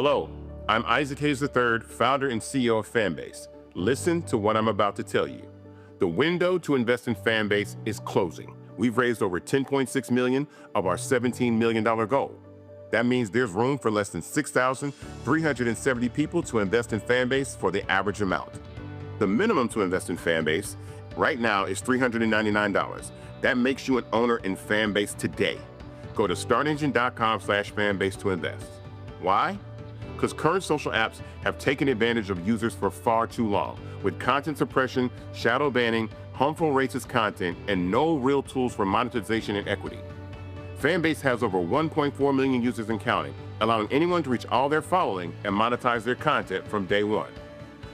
Hello, I'm Isaac Hayes III, founder and CEO of Fanbase. Listen to what I'm about to tell you. The window to invest in Fanbase is closing. We've raised over $10.6 million of our $17 million goal. That means there's room for less than 6,370 people to invest in Fanbase for the average amount. The minimum to invest in Fanbase right now is $399. That makes you an owner in Fanbase today. Go to startengine.com/fanbase to invest. Why? Because current social apps have taken advantage of users for far too long, with content suppression, shadow banning, harmful racist content, and no real tools for monetization and equity. Fanbase has over 1.4 million users and counting, allowing anyone to reach all their following and monetize their content from day one.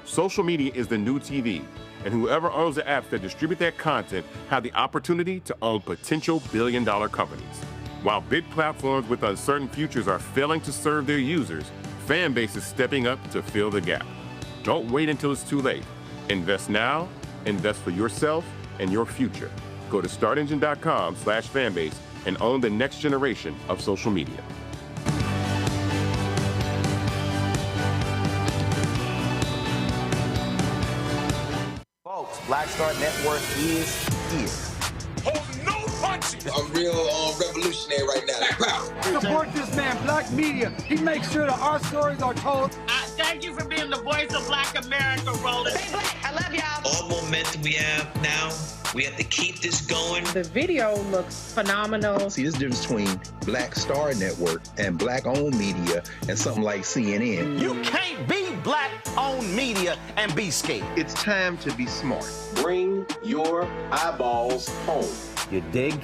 Social media is the new TV, and whoever owns the apps that distribute that content have the opportunity to own potential billion-dollar companies. While big platforms with uncertain futures are failing to serve their users, Fanbase is stepping up to fill the gap. Don't wait until it's too late. Invest now, invest for yourself and your future. Go to startengine.com/fanbase and own the next generation of social media. Folks, Black Star Network is here. Hold no punches! I'm real revolutionary right now. Support this man, Black Media. He makes sure that our stories are told. Thank you for being the voice of Black America, Roland. Stay black. I love y'all. All momentum we have now, we have to keep this going. The video looks phenomenal. See, there's a difference between Black Star Network and Black-owned media and something like CNN. You can't be Black-owned media and be scared. It's time to be smart. Bring your eyeballs home. You dig?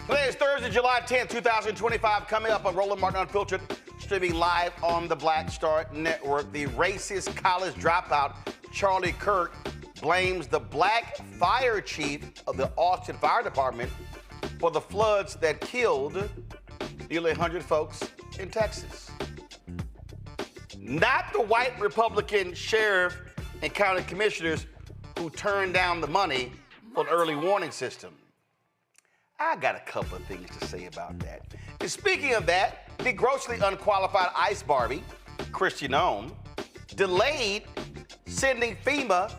Today is Thursday, July 10th, 2025. Coming up on Roland Martin Unfiltered, streaming live on the Black Star Network. The racist college dropout, Charlie Kirk, blames the black fire chief of the Austin Fire Department for the floods that killed nearly 100 folks in Texas. Not the white Republican sheriff and county commissioners who turned down the money for an early warning system. I got a couple of things to say about that. And speaking of that, the grossly unqualified ICE Barbie, Kristi Noem, delayed sending FEMA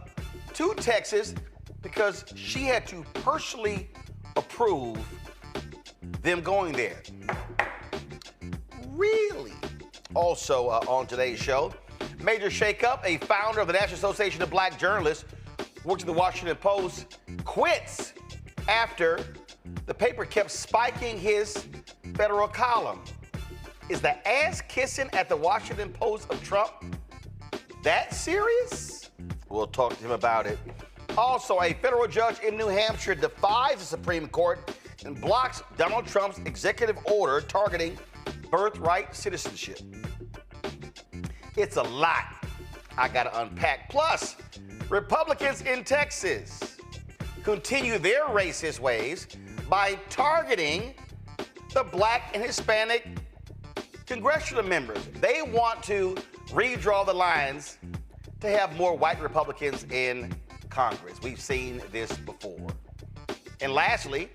to Texas because she had to personally approve them going there. Really? Also on today's show, major shakeup, a founder of the National Association of Black Journalists, works at the Washington Post, quits after the paper kept spiking his federal column. Is the ass kissing at the Washington Post of Trump that serious? We'll talk to him about it. Also, a federal judge in New Hampshire defies the Supreme Court and blocks Donald Trump's executive order targeting birthright citizenship. It's a lot I gotta unpack. Plus, Republicans in Texas continue their racist ways by targeting the black and Hispanic congressional members. They want to redraw the lines to have more white Republicans in Congress. We've seen this before. And lastly,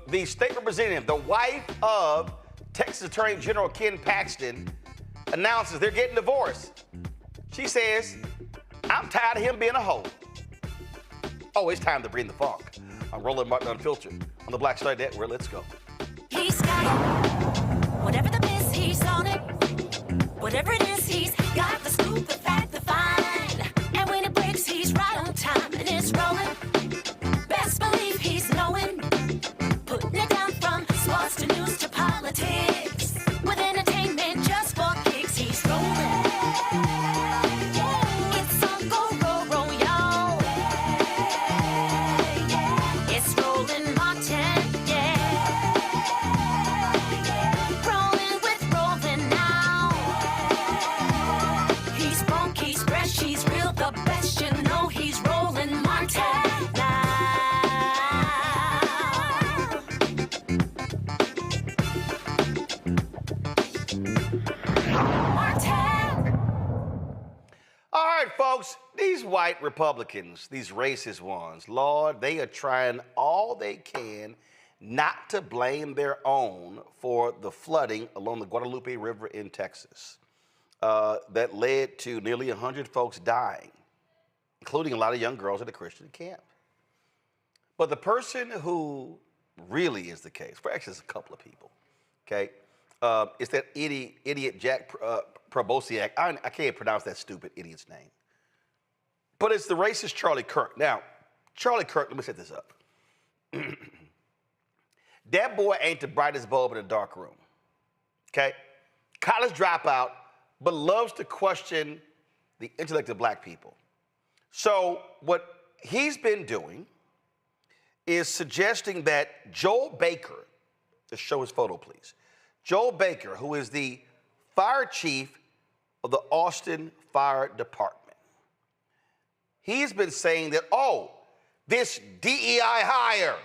the state representative, the wife of Texas Attorney General Ken Paxton, announces they're getting divorced. She says, "I'm tired of him being a hoe." Oh, it's time to bring the funk. I'm Roland Martin Unfiltered on the Black Star Network. Let's go. He's got it. Whatever the biz, he's on it. Whatever it is, he's got the scoop, the fact, the fine. And when it breaks, he's right on time and it's rolling. Best believe he's knowing. Putting it down from sports to news to politics. With entertainment just for kicks, he's rolling. It's on go, roll, roll, y'all. It's Roland Martin, yeah. Rolling with Roland now. He's funk, he's fresh, he's real, the best, you know he's Roland Martin now. All right, folks, these white Republicans, these racist ones, Lord, they are trying all they can not to blame their own for the flooding along the Guadalupe River in Texas that led to nearly 100 folks dying, including a lot of young girls at a Christian camp. But the person who really is the case, for actually it's a couple of people, okay? It's that idiot Jack Probosiak. I can't pronounce that stupid idiot's name. But it's the racist Charlie Kirk. Now, Charlie Kirk, let me set this up. That boy ain't the brightest bulb in the dark room, okay? College dropout, but loves to question the intellect of black people. So what he's been doing is suggesting that Joel Baker, let's show his photo, please. Joel Baker, who is the fire chief of the Austin Fire Department, he's been saying that, oh, this DEI hire,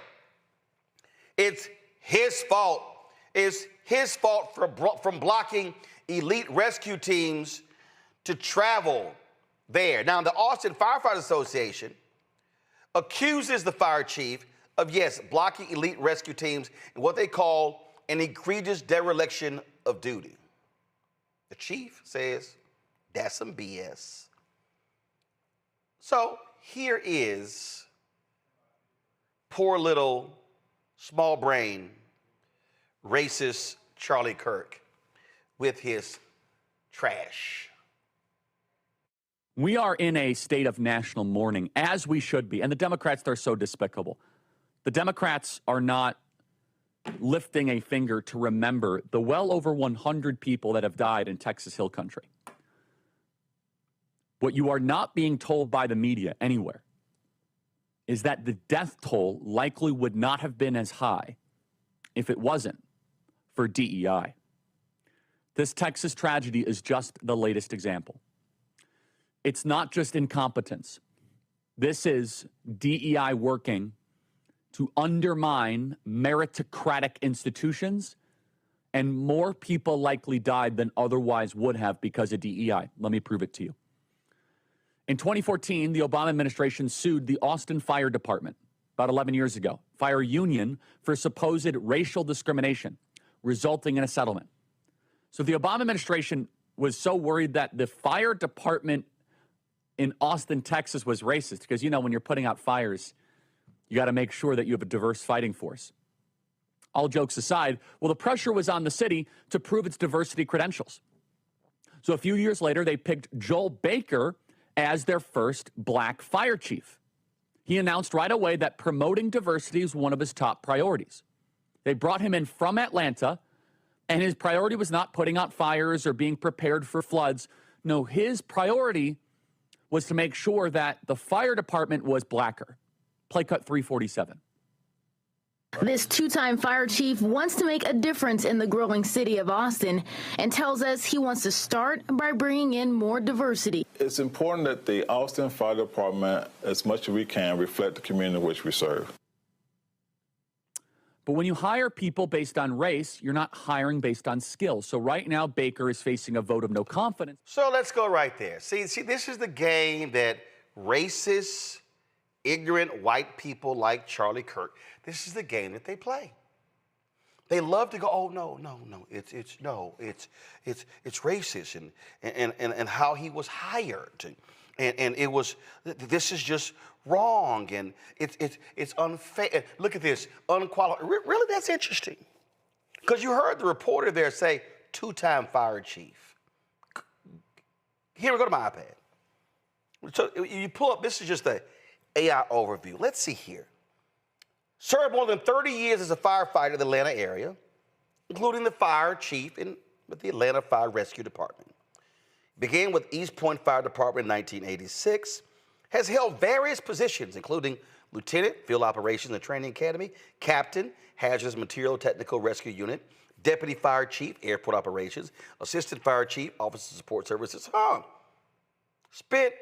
it's his fault. It's his fault from blocking elite rescue teams to travel there. Now, the Austin Firefighters Association accuses the fire chief of, yes, blocking elite rescue teams in what they call an egregious dereliction of duty. The chief says that's some BS. So here is poor little small brain racist Charlie Kirk with his trash. We are in a state of national mourning, as we should be. And the Democrats, they're so despicable. The Democrats are not lifting a finger to remember the well over 100 people that have died in Texas Hill Country. What you are not being told by the media anywhere is that the death toll likely would not have been as high if it wasn't for DEI. This Texas tragedy is just the latest example. It's not just incompetence. This is DEI working to undermine meritocratic institutions, and more people likely died than otherwise would have because of DEI. Let me prove it to you. In 2014, the Obama administration sued the Austin Fire Department, about 11 years ago, fire union, for supposed racial discrimination, resulting in a settlement. So the Obama administration was so worried that the fire department in Austin, Texas was racist, because, you know, when you're putting out fires, you got to make sure that you have a diverse fighting force. All jokes aside, well, the pressure was on the city to prove its diversity credentials. So a few years later, they picked Joel Baker as their first black fire chief. He announced right away that promoting diversity is one of his top priorities. They brought him in from Atlanta, and his priority was not putting out fires or being prepared for floods. No, his priority was to make sure that the fire department was blacker. Play cut 347. This two-time fire chief wants to make a difference in the growing city of Austin and tells us he wants to start by bringing in more diversity. It's important that the Austin Fire Department, as much as we can, reflect the community which we serve. But when you hire people based on race, you're not hiring based on skill. So right now, Baker is facing a vote of no confidence. So let's go right there. See, this is the game that racist, ignorant white people like Charlie Kirk, this is the game that they play. They love to go, oh, no, it's racist and how he was hired. And it was, this is just wrong, and it's unfair. Look at this, unqualified. Really, that's interesting. Because you heard the reporter there say, two-time fire chief. Here, we go to my iPad. So you pull up, this is just the AI overview. Let's see here. Served more than 30 years as a firefighter in the Atlanta area, including the fire chief with the Atlanta Fire Rescue Department. Began with East Point Fire Department in 1986, has held various positions, including lieutenant, field operations and training academy, captain, hazardous material technical rescue unit, deputy fire chief, airport operations, assistant fire chief, office of support services. Spent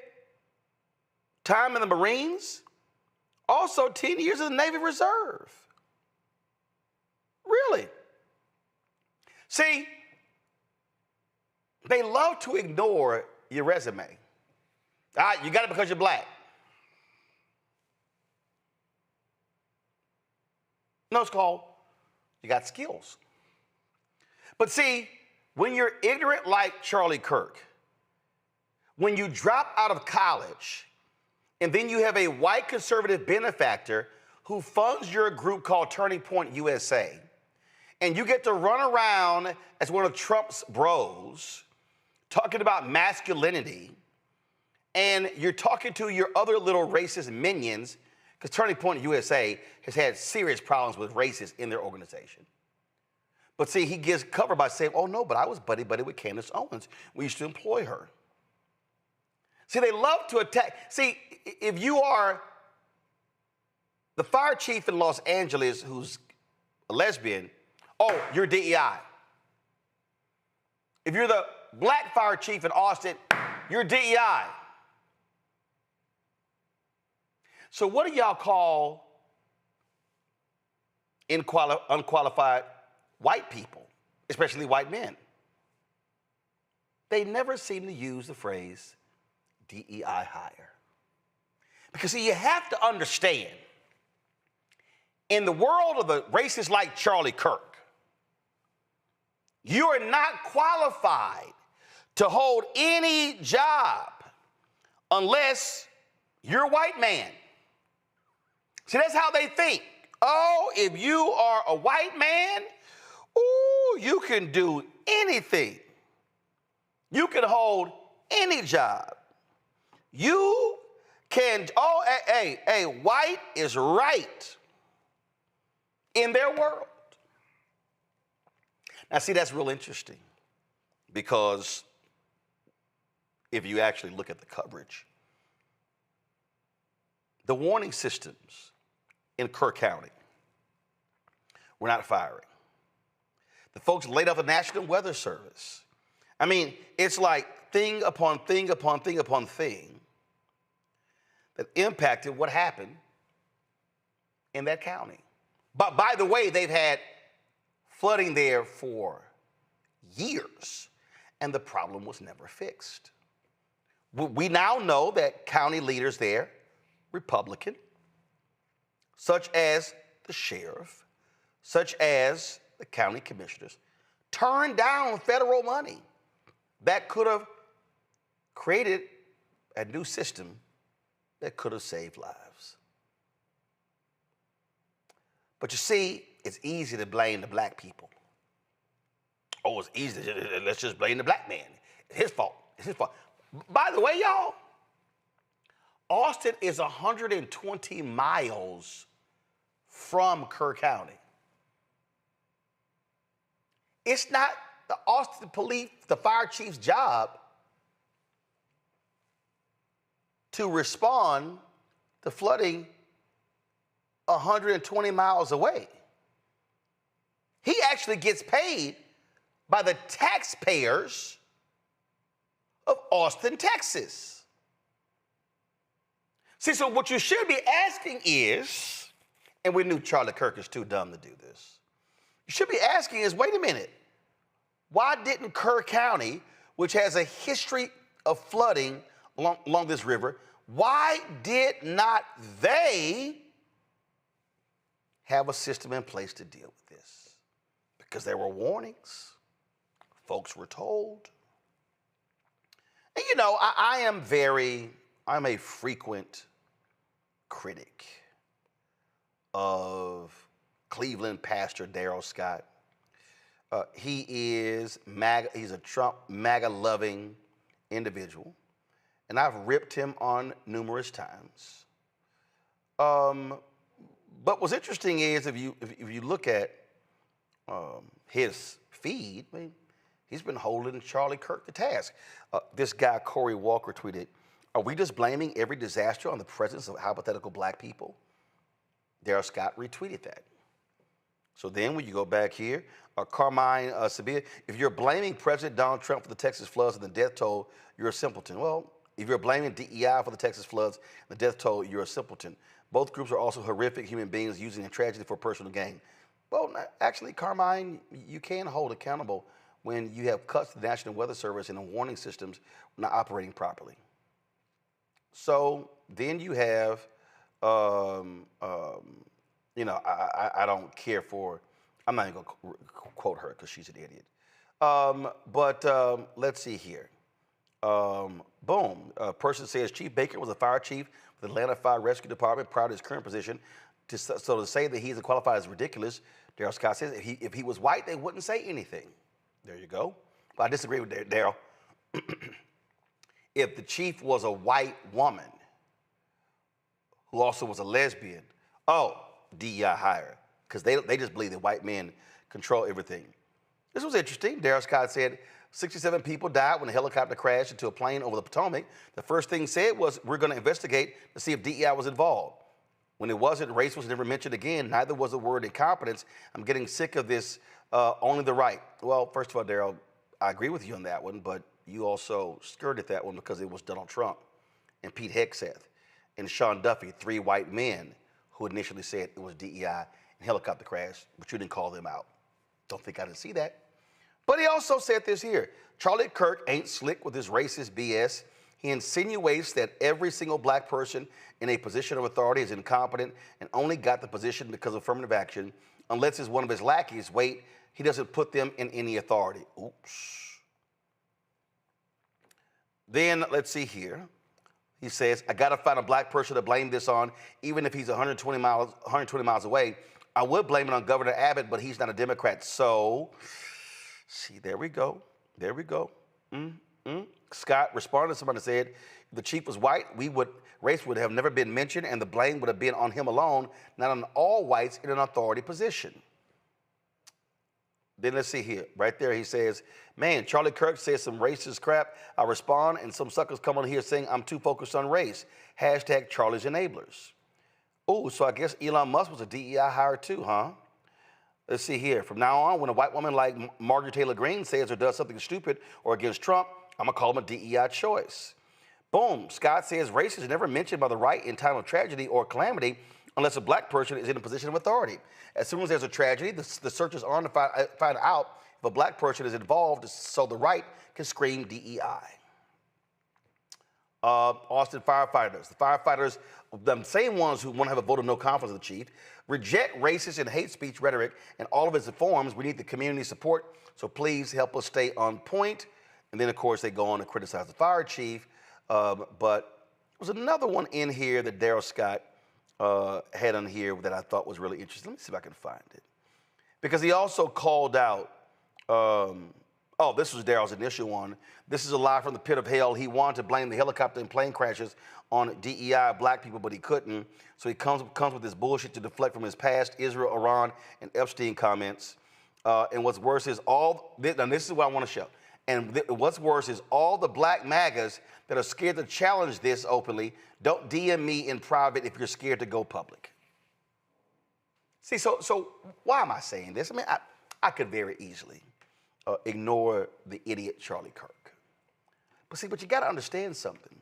time in the Marines, also 10 years in the Navy Reserve. Really? See, they love to ignore your resume. You got it because you're black. No, it's called you got skills. But see, when you're ignorant like Charlie Kirk, when you drop out of college, and then you have a white conservative benefactor who funds your group called Turning Point USA, and you get to run around as one of Trump's bros, talking about masculinity, and you're talking to your other little racist minions, because Turning Point USA has had serious problems with racists in their organization. But see, he gives cover by saying, oh no, but I was buddy-buddy with Candace Owens. We used to employ her. See, they love to attack. See, if you are the fire chief in Los Angeles who's a lesbian, oh, you're DEI. If you're the black fire chief in Austin, you're DEI. So what do y'all call unqualified white people, especially white men? They never seem to use the phrase DEI hire. Because see, you have to understand, in the world of the racists like Charlie Kirk, you are not qualified to hold any job unless you're a white man. See, that's how they think. Oh, if you are a white man, ooh, you can do anything. You can hold any job. You can, oh, hey, white is right in their world. Now, see, that's real interesting because if you actually look at the coverage, the warning systems in Kirk County were not firing. The folks laid off the National Weather Service. I mean, it's like thing upon thing upon thing upon thing that impacted what happened in that county. But by the way, they've had flooding there for years, and the problem was never fixed. We now know that county leaders there, Republican, such as the sheriff, such as the county commissioners, turned down federal money that could have created a new system that could have saved lives. But you see, it's easy to blame the black people. Oh, it's easy. Let's just blame the black man. It's his fault. It's his fault. By the way, y'all, Austin is 120 miles from Kirk County. It's not the Austin police, the fire chief's job to respond to flooding 120 miles away. He actually gets paid by the taxpayers of Austin, Texas. See, so what you should be asking is, and we knew Charlie Kirk is too dumb to do this, you should be asking is, wait a minute, why didn't Kirk County, which has a history of flooding along this river, why did not they have a system in place to deal with this? Because there were warnings. Folks were told. And you know, I'm a frequent critic of Cleveland pastor Darrell Scott. He is he's a Trump MAGA-loving individual, and I've ripped him on numerous times. But what's interesting is if you look at his feed, I mean, he's been holding Charlie Kirk to task. This guy, Corey Walker, tweeted, "Are we just blaming every disaster on the presence of hypothetical black people?" Darrell Scott retweeted that. So then when you go back here, Carmine Sabia, if you're blaming President Donald Trump for the Texas floods and the death toll, you're a simpleton. Well, if you're blaming DEI for the Texas floods and the death toll, you're a simpleton. Both groups are also horrific human beings using a tragedy for personal gain. Well, actually, Carmine, you can hold accountable when you have cuts to the National Weather Service and the warning systems not operating properly. So then you have, you know, I don't care for, I'm not even going to quote her because she's an idiot. But let's see here. Boom. A person says Chief Baker was a fire chief for the Atlanta Fire Rescue Department prior to his current position So to say that he's qualified is ridiculous. Daryl Scott says if he was white, they wouldn't say anything. There you go. But I disagree with Daryl. If the chief was a white woman who also was a lesbian, DEI hire, because they just believe that white men control everything. This was interesting. Daryl Scott said 67 people died when a helicopter crashed into a plane over the Potomac. The first thing said was, we're going to investigate to see if DEI was involved. When it wasn't, race was never mentioned again. Neither was the word incompetence. I'm getting sick of this, only the right. Well, first of all, Daryl, I agree with you on that one, but you also skirted that one because it was Donald Trump and Pete Hegseth and Sean Duffy, 3 white men who initially said it was DEI and helicopter crash, but you didn't call them out. Don't think I didn't see that. But he also said this here. Charlie Kirk ain't slick with his racist BS. He insinuates that every single black person in a position of authority is incompetent and only got the position because of affirmative action. Unless it's one of his lackeys, wait, he doesn't put them in any authority. Oops. Then, let's see here. He says, I got to find a black person to blame this on, even if he's 120 miles away. I would blame it on Governor Abbott, but he's not a Democrat. So, see, there we go. There we go. Scott responded to somebody that said, if the chief was white, race would have never been mentioned, and the blame would have been on him alone, not on all whites in an authority position. Then let's see here. Right there, he says, man, Charlie Kirk says some racist crap. I respond, and some suckers come on here saying I'm too focused on race. Hashtag Charlie's enablers. Oh, so I guess Elon Musk was a DEI hire too, huh? Let's see here. From now on, when a white woman like Marjorie Taylor Greene says or does something stupid or against Trump, I'm going to call him a DEI choice. Boom. Scott says race is never mentioned by the right in time of tragedy or calamity unless a black person is in a position of authority. As soon as there's a tragedy, the search is on to find out if a black person is involved so the right can scream DEI. Austin firefighters. The firefighters, the same ones who want to have a vote of no confidence in the chief, reject racist and hate speech rhetoric in all of its forms. We need the community support, so please help us stay on point. And then, of course, they go on to criticize the fire chief. But there was another one in here that Daryl Scott had on here that I thought was really interesting. Let me see if I can find it. Because he also called out, this was Daryl's initial one. This is a lie from the pit of hell. He wanted to blame the helicopter and plane crashes on DEI black people, but he couldn't. So he comes with this bullshit to deflect from his past Israel, Iran, and Epstein comments. And what's worse is this is what I want to show. And what's worse is all the black MAGAs that are scared to challenge this openly, don't DM me in private if you're scared to go public. See, so why am I saying this? I mean, I could very easily ignore the idiot Charlie Kirk. But you got to understand something.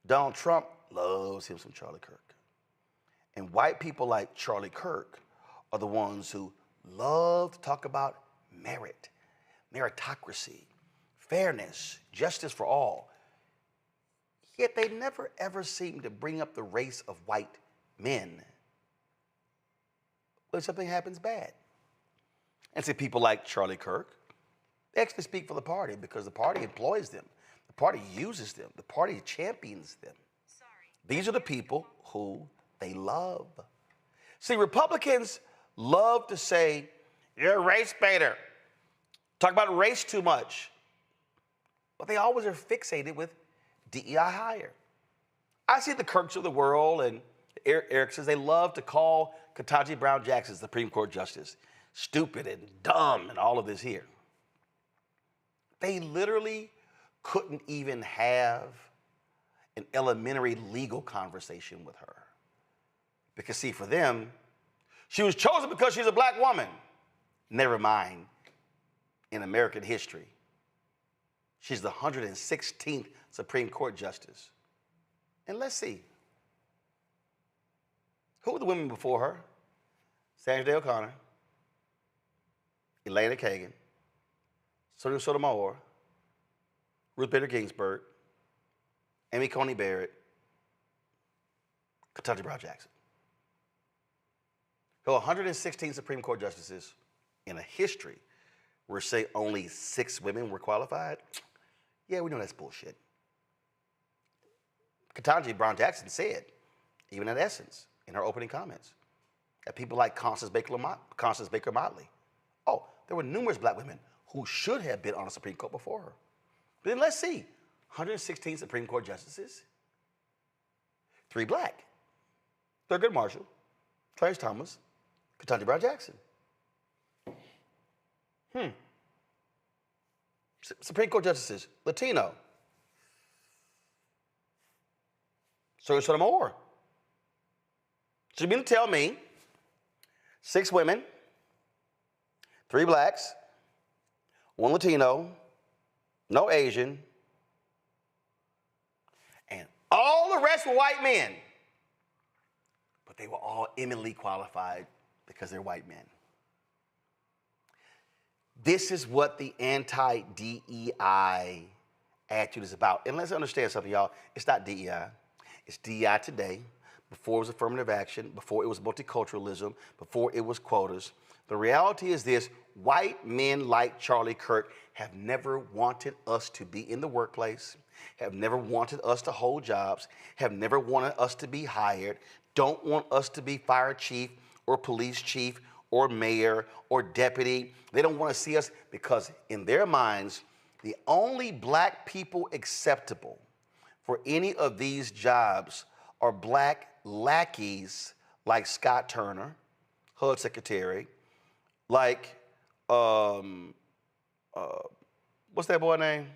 Donald Trump loves him some Charlie Kirk. And white people like Charlie Kirk are the ones who love to talk about merit, meritocracy, fairness, justice for all. Yet they never ever seem to bring up the race of white men when something happens bad. And see, people like Charlie Kirk, they actually speak for the party because the party employs them. The party uses them. The party champions them. These are the people who they love. See, Republicans love to say, you're a race baiter. Talk about race too much. But they always are fixated with DEI hire. I see the Kirks of the world and Ericksons, they love to call Ketanji Brown Jackson, Supreme Court Justice, stupid and dumb and all of this here. They literally couldn't even have an elementary legal conversation with her. Because see, for them, she was chosen because she's a black woman. Never mind, in American history, she's the 116th Supreme Court Justice. And let's see, who were the women before her? Sandra Day O'Connor, Elena Kagan, Sonia Sotomayor, Ruth Bader Ginsburg, Amy Coney Barrett, Ketanji Brown Jackson. So 116 Supreme Court justices in a history where say only 6 women were qualified. Yeah, we know that's bullshit. Ketanji Brown Jackson said, even in essence, in her opening comments, at people like Constance Baker Motley. Oh, there were numerous black women who should have been on the Supreme Court before her. But then let's see, 116 Supreme Court justices, 3 black. Thurgood Marshall, Clarence Thomas, Ketanji Brown Jackson. Supreme Court justices, Latino. Sotomayor Sotomayor. So you mean to tell me 6 women, 3 blacks, 1 Latino, no Asian, and all the rest were white men. But they were all eminently qualified because they're white men. This is what the anti-DEI attitude is about. And let's understand something, y'all. It's not DEI. It's DEI today, before it was affirmative action, before it was multiculturalism, before it was quotas. The reality is this: white men like Charlie Kirk have never wanted us to be in the workplace, have never wanted us to hold jobs, have never wanted us to be hired, don't want us to be fire chief or police chief or mayor or deputy. They don't want to see us because in their minds, the only black people acceptable for any of these jobs are black lackeys like Scott Turner, HUD secretary, like, what's that boy name?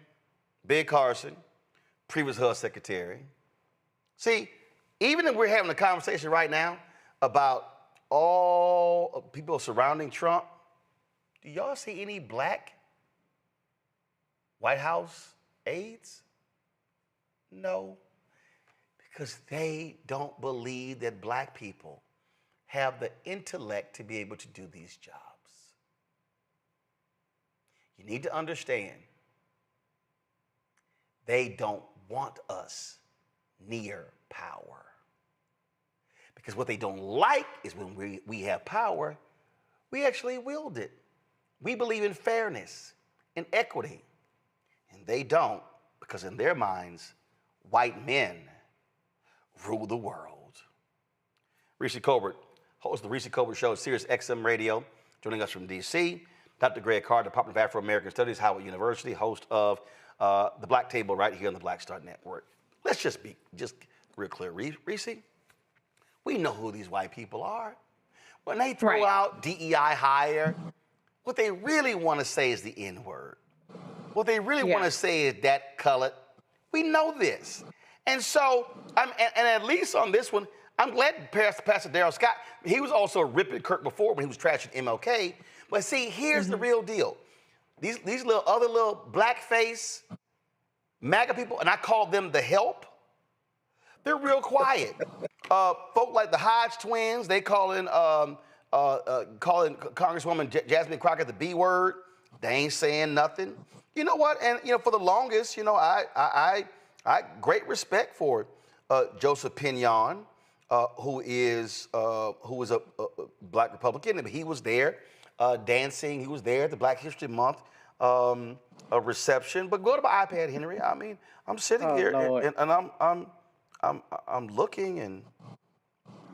Big Carson, previous HUD secretary. See, even if we're having a conversation right now about all people surrounding Trump, do y'all see any black White House aides? No, because they don't believe that black people have the intellect to be able to do these jobs. You need to understand, they don't want us near power. Because what they don't like is when we have power, we actually wield it. We believe in fairness and equity. And they don't, because in their minds, white men rule the world. Reese Colbert, host of the Reese Colbert Show, Sirius XM Radio, joining us from D.C. Dr. Greg Carr, Department of Afro-American Studies, Howard University, host of The Black Table right here on the Black Star Network. Let's just be real clear. Reese, we know who these white people are. When they throw out DEI hire, what they really want to say is the N-word. What they really want to say is that colored. We know this. And so, and at least on this one, I'm glad Pastor Darrell Scott, he was also ripping Kirk before when he was trashing MLK. But see, here's the real deal. These other little blackface MAGA people, and I call them the help, they're real quiet. Folk like the Hodge twins, they calling Congresswoman Jasmine Crockett the B word. They ain't saying nothing. You know what? And for the longest, I great respect for Joseph Pinion, who is a black Republican. He was there dancing. He was there at the Black History Month reception. But go to my iPad, Henry. I mean, I'm sitting here and I'm looking, and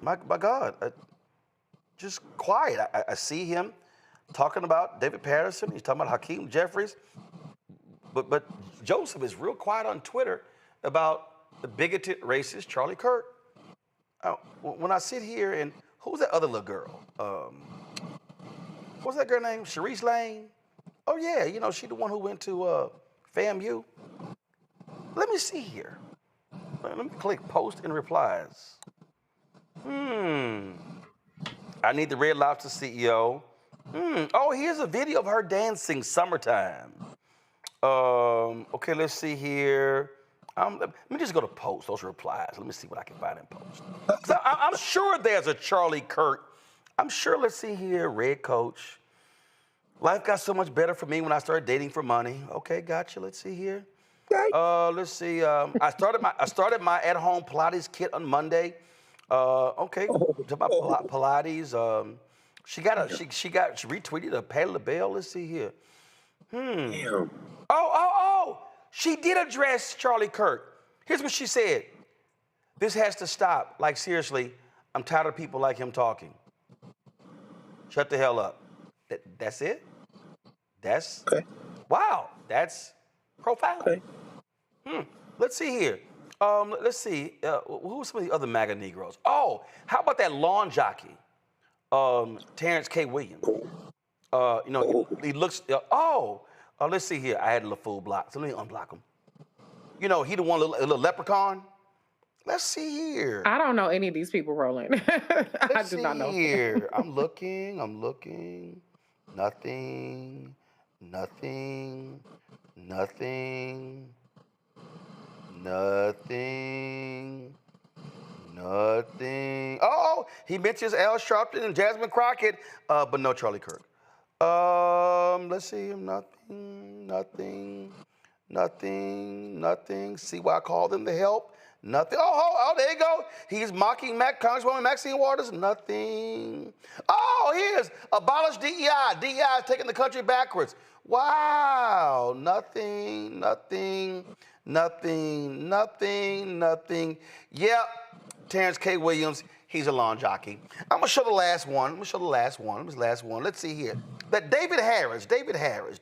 my God, just quiet. I see him talking about David Patterson. He's talking about Hakeem Jeffries. But Joseph is real quiet on Twitter about the bigoted, racist Charlie Kirk. When I sit here, and who's that other little girl? What's that girl name? Sharice Lane? Oh, yeah, she the one who went to FAMU. Let me see here. Let me click post and replies. I need the Red Lobster CEO. Oh, here's a video of her dancing Summertime. Okay, let's see here. Let me just go to post, those replies. Let me see what I can find in post. I'm sure there's a Charlie Kirk. I'm sure, let's see here, Red Coach. Life got so much better for me when I started dating for money. Okay, gotcha. Let's see here. Let's see. I started my at-home Pilates kit on Monday. Okay, talk about Pilates. She retweeted a Patti LaBelle. Let's see here. Damn. Oh! She did address Charlie Kirk. Here's what she said. This has to stop. Like, seriously, I'm tired of people like him talking. Shut the hell up. That's it? That's okay. Wow, that's profound. Okay. Let's see here. Let's see. Who are some of the other MAGA Negroes? Oh, how about that lawn jockey, Terrence K. Williams? He looks. Let's see here. I had a little full block, so let me unblock him. He the one, a little leprechaun. Let's see here. I don't know any of these people, Roland. I do not know. Here. I'm looking. Nothing. Oh, he mentions Al Sharpton and Jasmine Crockett, but no Charlie Kirk. Let's see him. Nothing. See why I call them the help? Nothing. Oh, there you go. He's mocking Congresswoman Maxine Waters. Nothing. Oh, here's abolish DEI. DEI is taking the country backwards. Wow. Nothing. Yep. Terrence K. Williams. He's a lawn jockey. I'm gonna show the last one. Let's see here. That David Harris. David Harris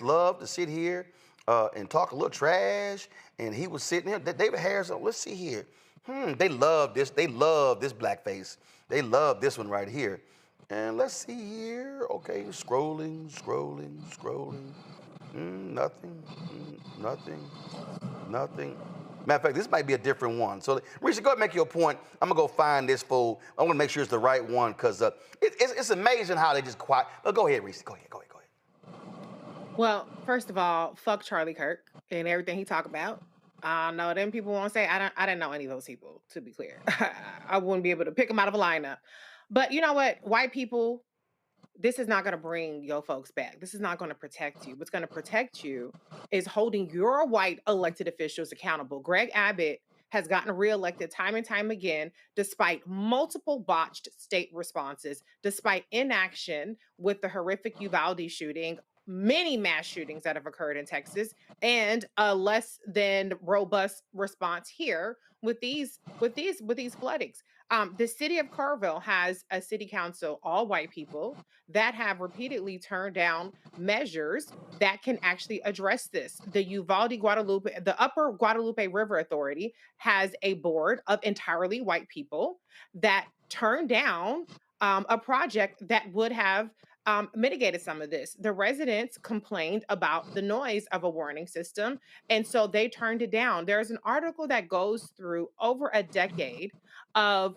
loved to sit here and talk a little trash, and he was sitting here. David Harris. Let's see here. They love this. They love this blackface. They love this one right here. And let's see here. Okay, scrolling. Nothing. Matter of fact, this might be a different one. So, Risha, go ahead and make your point. I'm going to go find this fool. I want to make sure it's the right one because it's amazing how they just quiet. But go ahead, Risha. Go ahead. Well, first of all, fuck Charlie Kirk and everything he talk about. I know them people won't say I didn't know any of those people, to be clear. I wouldn't be able to pick them out of a lineup. But you know what? White people, this is not going to bring your folks back. This is not going to protect you. What's going to protect you is holding your white elected officials accountable. Greg Abbott has gotten reelected time and time again, despite multiple botched state responses, despite inaction with the horrific Uvalde shooting, many mass shootings that have occurred in Texas, and a less than robust response here with these floodings. The city of Carville has a city council, all white people, that have repeatedly turned down measures that can actually address this. The the Upper Guadalupe River Authority has a board of entirely white people that turned down a project that would have mitigated some of this. The residents complained about the noise of a warning system, and so they turned it down. There's an article that goes through over a decade of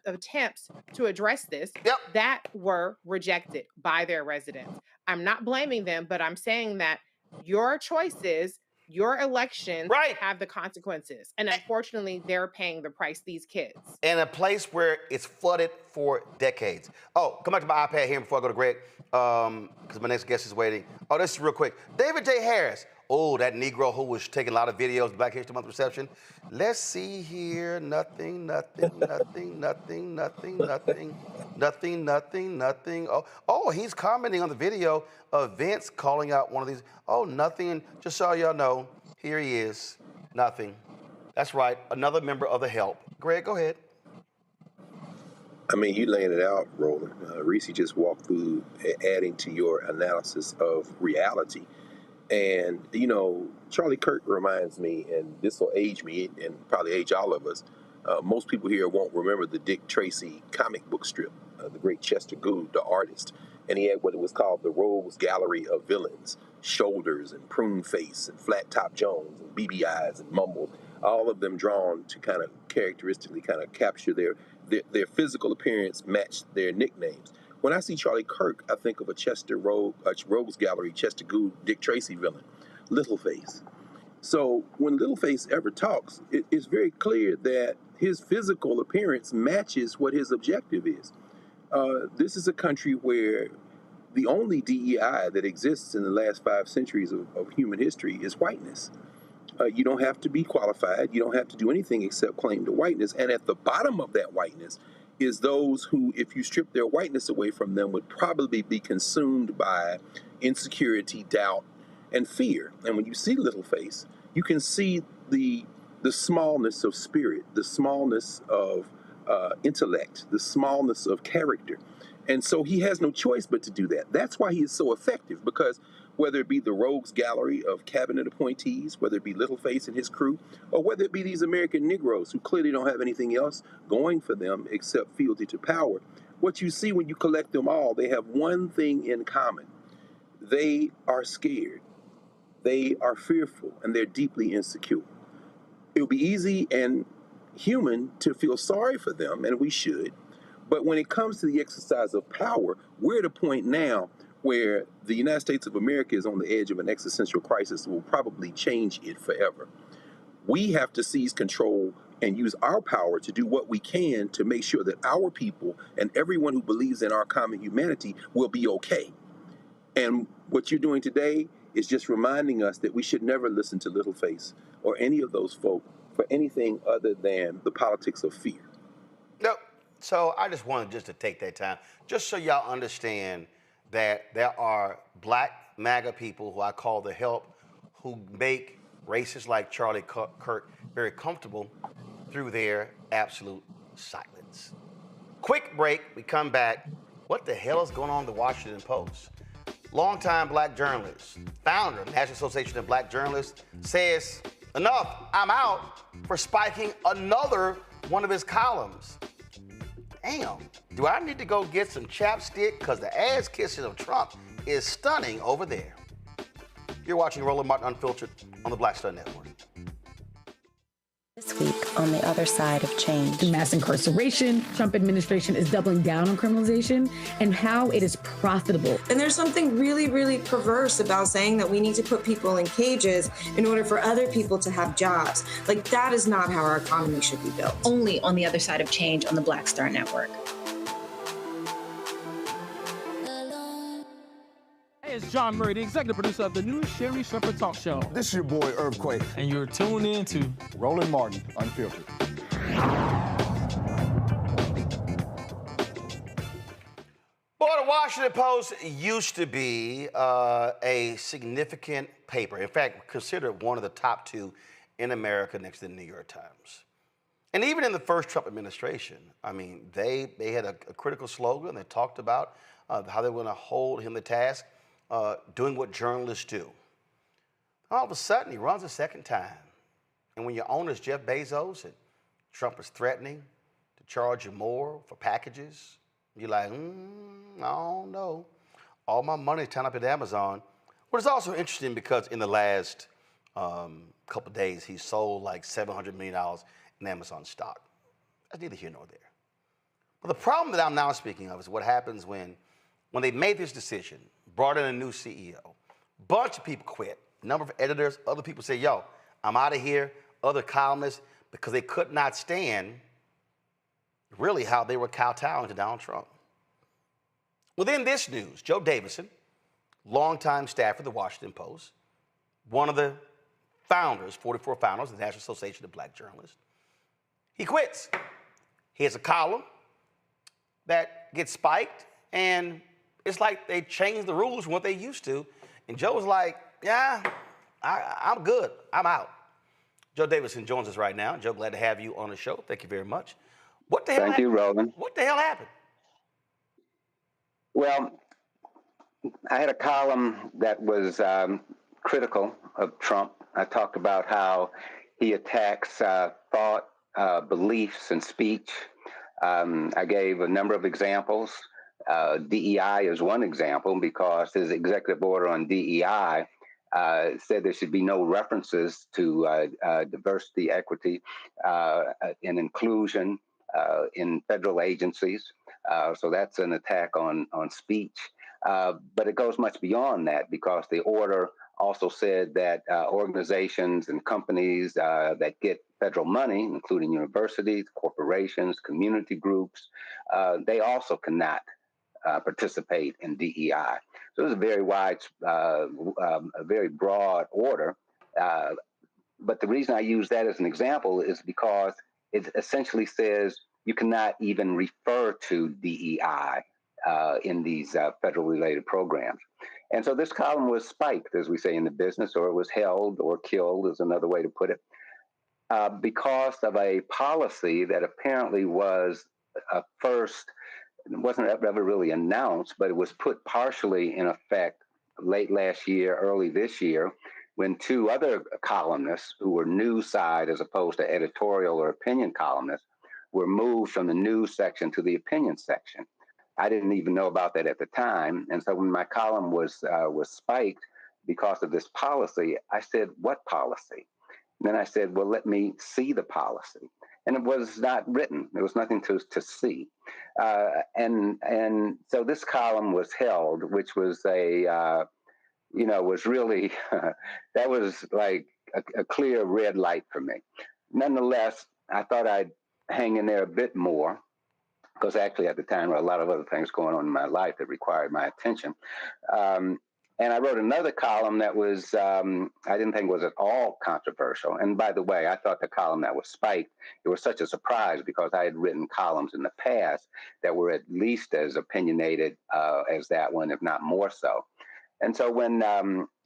attempts to address this that were rejected by their residents. I'm not blaming them, but I'm saying that your choices, your elections have the consequences. And unfortunately, they're paying the price, these kids. In a place where it's flooded for decades. Oh, come back to my iPad here before I go to Greg, because my next guest is waiting. Oh, this is real quick. David J. Harris. Oh, that Negro who was taking a lot of videos of Black History Month reception. Let's see here. Nothing. Oh, he's commenting on the video of Vince calling out one of these. Oh, nothing. Just so y'all know, here he is. Nothing. That's right. Another member of the help. Greg, go ahead. I mean, you laying it out, Roland. Reese just walked through adding to your analysis of reality. And, you know, Charlie Kirk reminds me, and this will age me and probably age all of us. Most people here won't remember the Dick Tracy comic book strip, the great Chester Gould, the artist. And he had what it was called the Rogues Gallery of Villains, Shoulders and Prune Face and Flat Top Jones and BB Eyes and Mumbles, all of them drawn to kind of characteristically kind of capture their physical appearance, match their nicknames. When I see Charlie Kirk, I think of a Rogues Gallery, Chester Gould, Dick Tracy villain, Littleface. So when Littleface ever talks, it's very clear that his physical appearance matches what his objective is. This is a country where the only DEI that exists in the last 5 centuries of human history is whiteness. You don't have to be qualified. You don't have to do anything except claim the whiteness. And at the bottom of that whiteness is those who, if you strip their whiteness away from them, would probably be consumed by insecurity, doubt, and fear. And when you see Littleface, you can see the smallness of spirit, the smallness of intellect, the smallness of character. And so he has no choice but to do that. That's why he is so effective, because whether it be the rogues gallery of cabinet appointees, whether it be Littleface and his crew, or whether it be these American Negroes who clearly don't have anything else going for them except fealty to power, what you see when you collect them all, they have one thing in common. They are scared, they are fearful, and they're deeply insecure. It would be easy and human to feel sorry for them, and we should. But when it comes to the exercise of power, we're at a point now where the United States of America is on the edge of an existential crisis that will probably change it forever. We have to seize control and use our power to do what we can to make sure that our people and everyone who believes in our common humanity will be okay. And what you're doing today is just reminding us that we should never listen to Littleface or any of those folk for anything other than the politics of fear. Nope. So I just wanted just to take that time, just so y'all understand that there are black MAGA people who I call the help, who make racists like Charlie Kirk very comfortable through their absolute silence. Quick break, we come back. What the hell is going on in the Washington Post? Longtime black journalist, founder of the National Association of Black Journalists, says, enough, I'm out, for spiking another one of his columns. Damn, do I need to go get some chapstick? Because the ass kissing of Trump is stunning over there. You're watching Roland Martin Unfiltered on the Black Star Network. This week on the other side of change. The mass incarceration, Trump administration is doubling down on criminalization, and how it is profitable. And there's something really, really perverse about saying that we need to put people in cages in order for other people to have jobs. Like, that is not how our economy should be built. Only on the other side of change on the Black Star Network. Hey, it's John Murray, the executive producer of the new Sherry Shepherd Talk Show. This is your boy, Earthquake. And you're tuned in to Roland Martin Unfiltered. Boy, the Washington Post used to be a significant paper. In fact, considered one of the top two in America next to the New York Times. And even in the first Trump administration, I mean, they had a critical slogan. They talked about how they were going to hold him to task, doing what journalists do. All of a sudden, he runs a second time. And when your owner is Jeff Bezos and Trump is threatening to charge you more for packages, you're like, I don't know. All my money is tied up at Amazon. But it's also interesting because in the last couple of days, he sold like $700 million in Amazon stock. That's neither here nor there. But the problem that I'm now speaking of is what happens when they made this decision, brought in a new CEO, bunch of people quit. Number of editors, other people say, yo, I'm out of here. Other columnists, because they could not stand really how they were kowtowing to Donald Trump. Within this news, Joe Davidson, longtime staffer of the Washington Post, one of the founders, 44 founders of the National Association of Black Journalists, he quits. He has a column that gets spiked, and it's like they changed the rules from what they used to. And Joe was like, yeah, I'm good. I'm out. Joe Davidson joins us right now. Joe, glad to have you on the show. Thank you very much. What the hell happened? Thank you, Roland. What the hell happened? Well, I had a column that was critical of Trump. I talked about how he attacks thought, beliefs, and speech. I gave a number of examples. DEI is one example because his executive order on DEI said there should be no references to diversity, equity, and inclusion in federal agencies. So that's an attack on speech. But it goes much beyond that because the order also said that organizations and companies that get federal money, including universities, corporations, community groups, they also cannot participate in DEI. So it was a very wide, a very broad order. But the reason I use that as an example is because it essentially says you cannot even refer to DEI in these federal related programs. And so this column was spiked, as we say in the business, or it was held or killed is another way to put it. because of a policy that apparently was first, it wasn't ever really announced, but it was put partially in effect late last year, early this year, when two other columnists who were news side as opposed to editorial or opinion columnists were moved from the news section to the opinion section. I didn't even know about that at the time. And so when my column was spiked because of this policy, I said, what policy? And then I said, well, let me see the policy. And it was not written. There was nothing to see. And so this column was held, which was was really, that was like a clear red light for me. Nonetheless, I thought I'd hang in there a bit more, because actually at the time there were a lot of other things going on in my life that required my attention. And I wrote another column that was, I didn't think was at all controversial. And by the way, I thought the column that was spiked, it was such a surprise because I had written columns in the past that were at least as opinionated as that one, if not more so. And so when,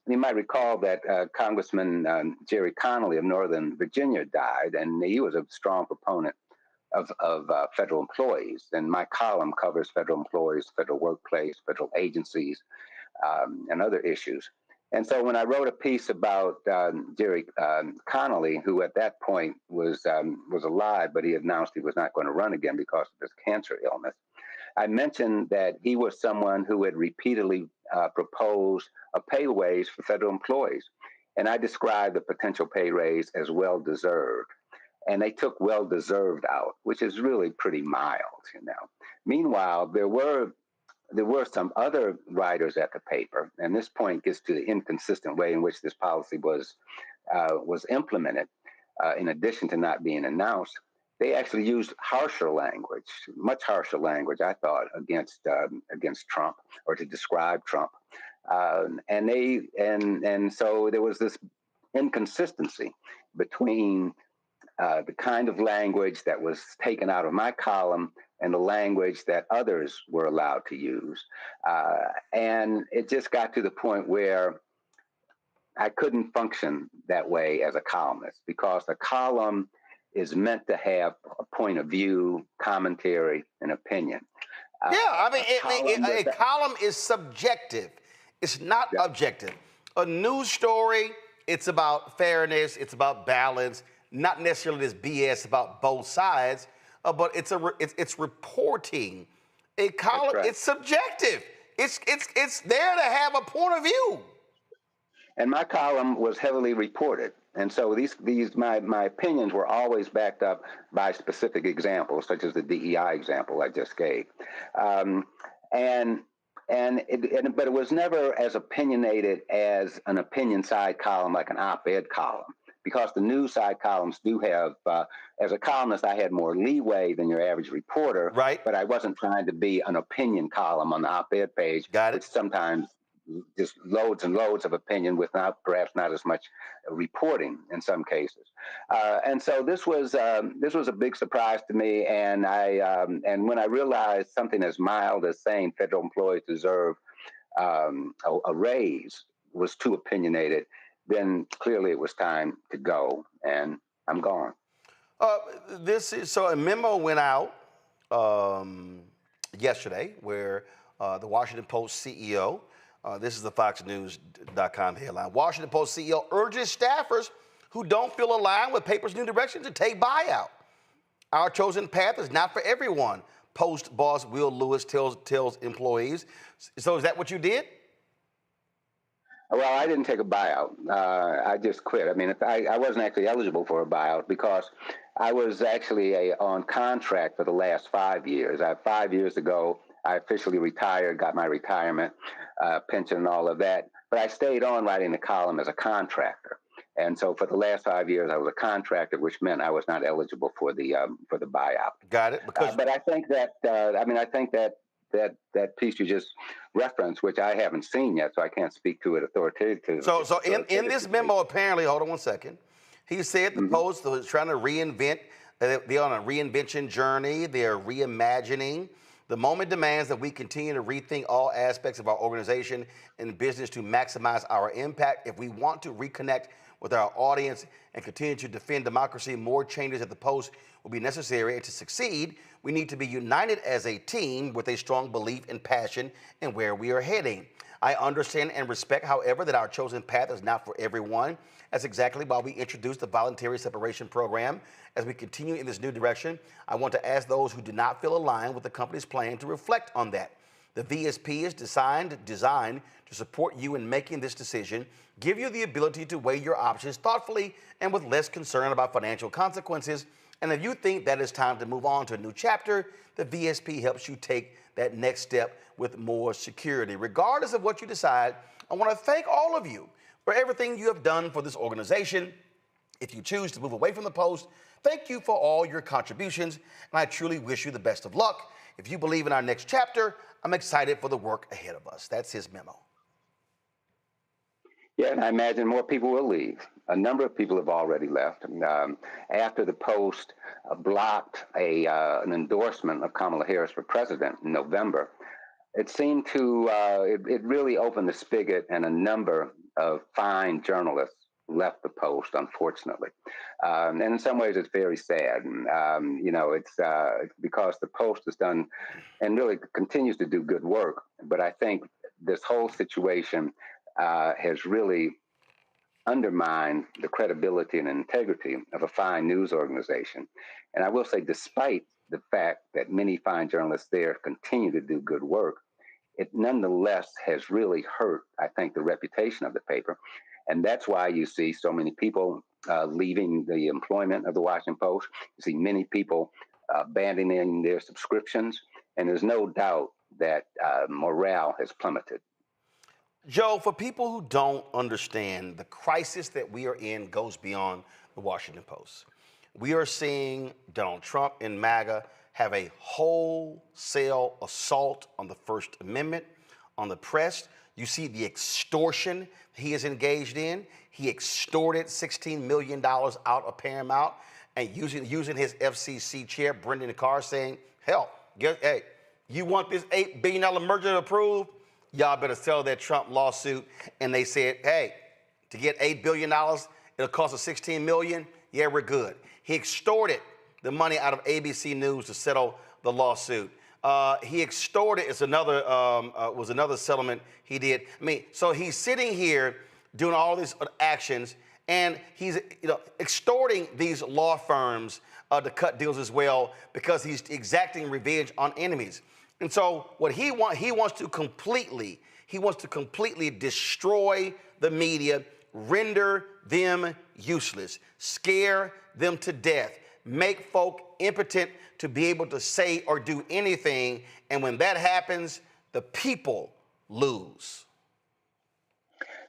you might recall that Congressman Jerry Connolly of Northern Virginia died, and he was a strong proponent of federal employees. And my column covers federal employees, federal workplace, federal agencies, and other issues. And so when I wrote a piece about Jerry Connolly, who at that point was alive, but he announced he was not going to run again because of his cancer illness, I mentioned that he was someone who had repeatedly proposed a pay raise for federal employees. And I described the potential pay raise as well-deserved. And they took well-deserved out, which is really pretty mild, Meanwhile, there were some other writers at the paper, and this point gets to the inconsistent way in which this policy was implemented, in addition to not being announced. They actually used harsher language, much harsher language, I thought, against Trump, or to describe Trump. And so there was this inconsistency between the kind of language that was taken out of my column and the language that others were allowed to use. And it just got to the point where I couldn't function that way as a columnist, because a column is meant to have a point of view, commentary, and opinion. A column is subjective. It's not objective. A news story, it's about fairness, it's about balance, not necessarily this BS about both sides, but it's reporting. A column, it's subjective. It's there to have a point of view. And my column was heavily reported. And so my opinions were always backed up by specific examples, such as the DEI example I just gave. But it was never as opinionated as an opinion side column, like an op-ed column, because the news side columns do have, as a columnist, I had more leeway than your average reporter. Right. But I wasn't trying to be an opinion column on the op-ed page. Got it. Which sometimes just loads and loads of opinion with perhaps not as much reporting in some cases. And so this was a big surprise to me. And and when I realized something as mild as saying federal employees deserve a raise was too opinionated, then clearly it was time to go, and I'm gone. So a memo went out yesterday where the Washington Post CEO, this is the FoxNews.com headline, Washington Post CEO urges staffers who don't feel aligned with paper's new direction to take buyout. Our chosen path is not for everyone, Post boss Will Lewis tells employees. So is that what you did? Well, I didn't take a buyout. I just quit. I mean, I wasn't actually eligible for a buyout because I was actually on contract for the last 5 years. 5 years ago, I officially retired, got my retirement pension and all of that. But I stayed on writing the column as a contractor. And so for the last 5 years, I was a contractor, which meant I was not eligible for the buyout. Got it. But I think that, that piece you just referenced, which I haven't seen yet, so I can't speak to it authoritatively. So in this memo, apparently, hold on one second, he said the Post was trying to reinvent, they're on a reinvention journey, they're reimagining. The moment demands that we continue to rethink all aspects of our organization and business to maximize our impact. If we want to reconnect with our audience and continue to defend democracy, more changes at the Post will be necessary. And to succeed, we need to be united as a team with a strong belief and passion in where we are heading. I understand and respect, however, that our chosen path is not for everyone. That's exactly why we introduced the voluntary separation program. As we continue in this new direction, I want to ask those who do not feel aligned with the company's plan to reflect on that. The VSP is designed to support you in making this decision, give you the ability to weigh your options thoughtfully and with less concern about financial consequences. And if you think that it's time to move on to a new chapter, the VSP helps you take that next step with more security. Regardless of what you decide, I want to thank all of you for everything you have done for this organization. If you choose to move away from the Post, thank you for all your contributions, and I truly wish you the best of luck. If you believe in our next chapter, I'm excited for the work ahead of us. That's his memo. Yeah, and I imagine more people will leave. A number of people have already left. After the Post blocked an endorsement of Kamala Harris for president in November, it seemed to, it really opened the spigot, and a number of fine journalists left the Post, unfortunately. And in some ways, it's very sad. It's because the Post has done and really continues to do good work. But I think this whole situation has really undermined the credibility and integrity of a fine news organization. And I will say, despite the fact that many fine journalists there continue to do good work, it nonetheless has really hurt, I think, the reputation of the paper. And that's why you see so many people leaving the employment of the Washington Post. You see many people abandoning their subscriptions. And there's no doubt that morale has plummeted. Joe, for people who don't understand, the crisis that we are in goes beyond the Washington Post. We are seeing Donald Trump and MAGA have a wholesale assault on the First Amendment, on the press. You see the extortion he is engaged in. He extorted $16 million out of Paramount and using his FCC chair, Brendan Carr, saying, hell, hey, you want this $8 billion merger approved? Y'all better sell that Trump lawsuit. And they said, hey, to get $8 billion, it'll cost us $16 million. Yeah, we're good. He extorted the money out of ABC News to settle the lawsuit. He extorted, was another settlement he did. I mean, so he's sitting here doing all these actions, and he's extorting these law firms to cut deals as well because he's exacting revenge on enemies. And so what he wants to completely destroy the media, render them useless, scare them to death, make folk impotent to be able to say or do anything. And when that happens, the people lose.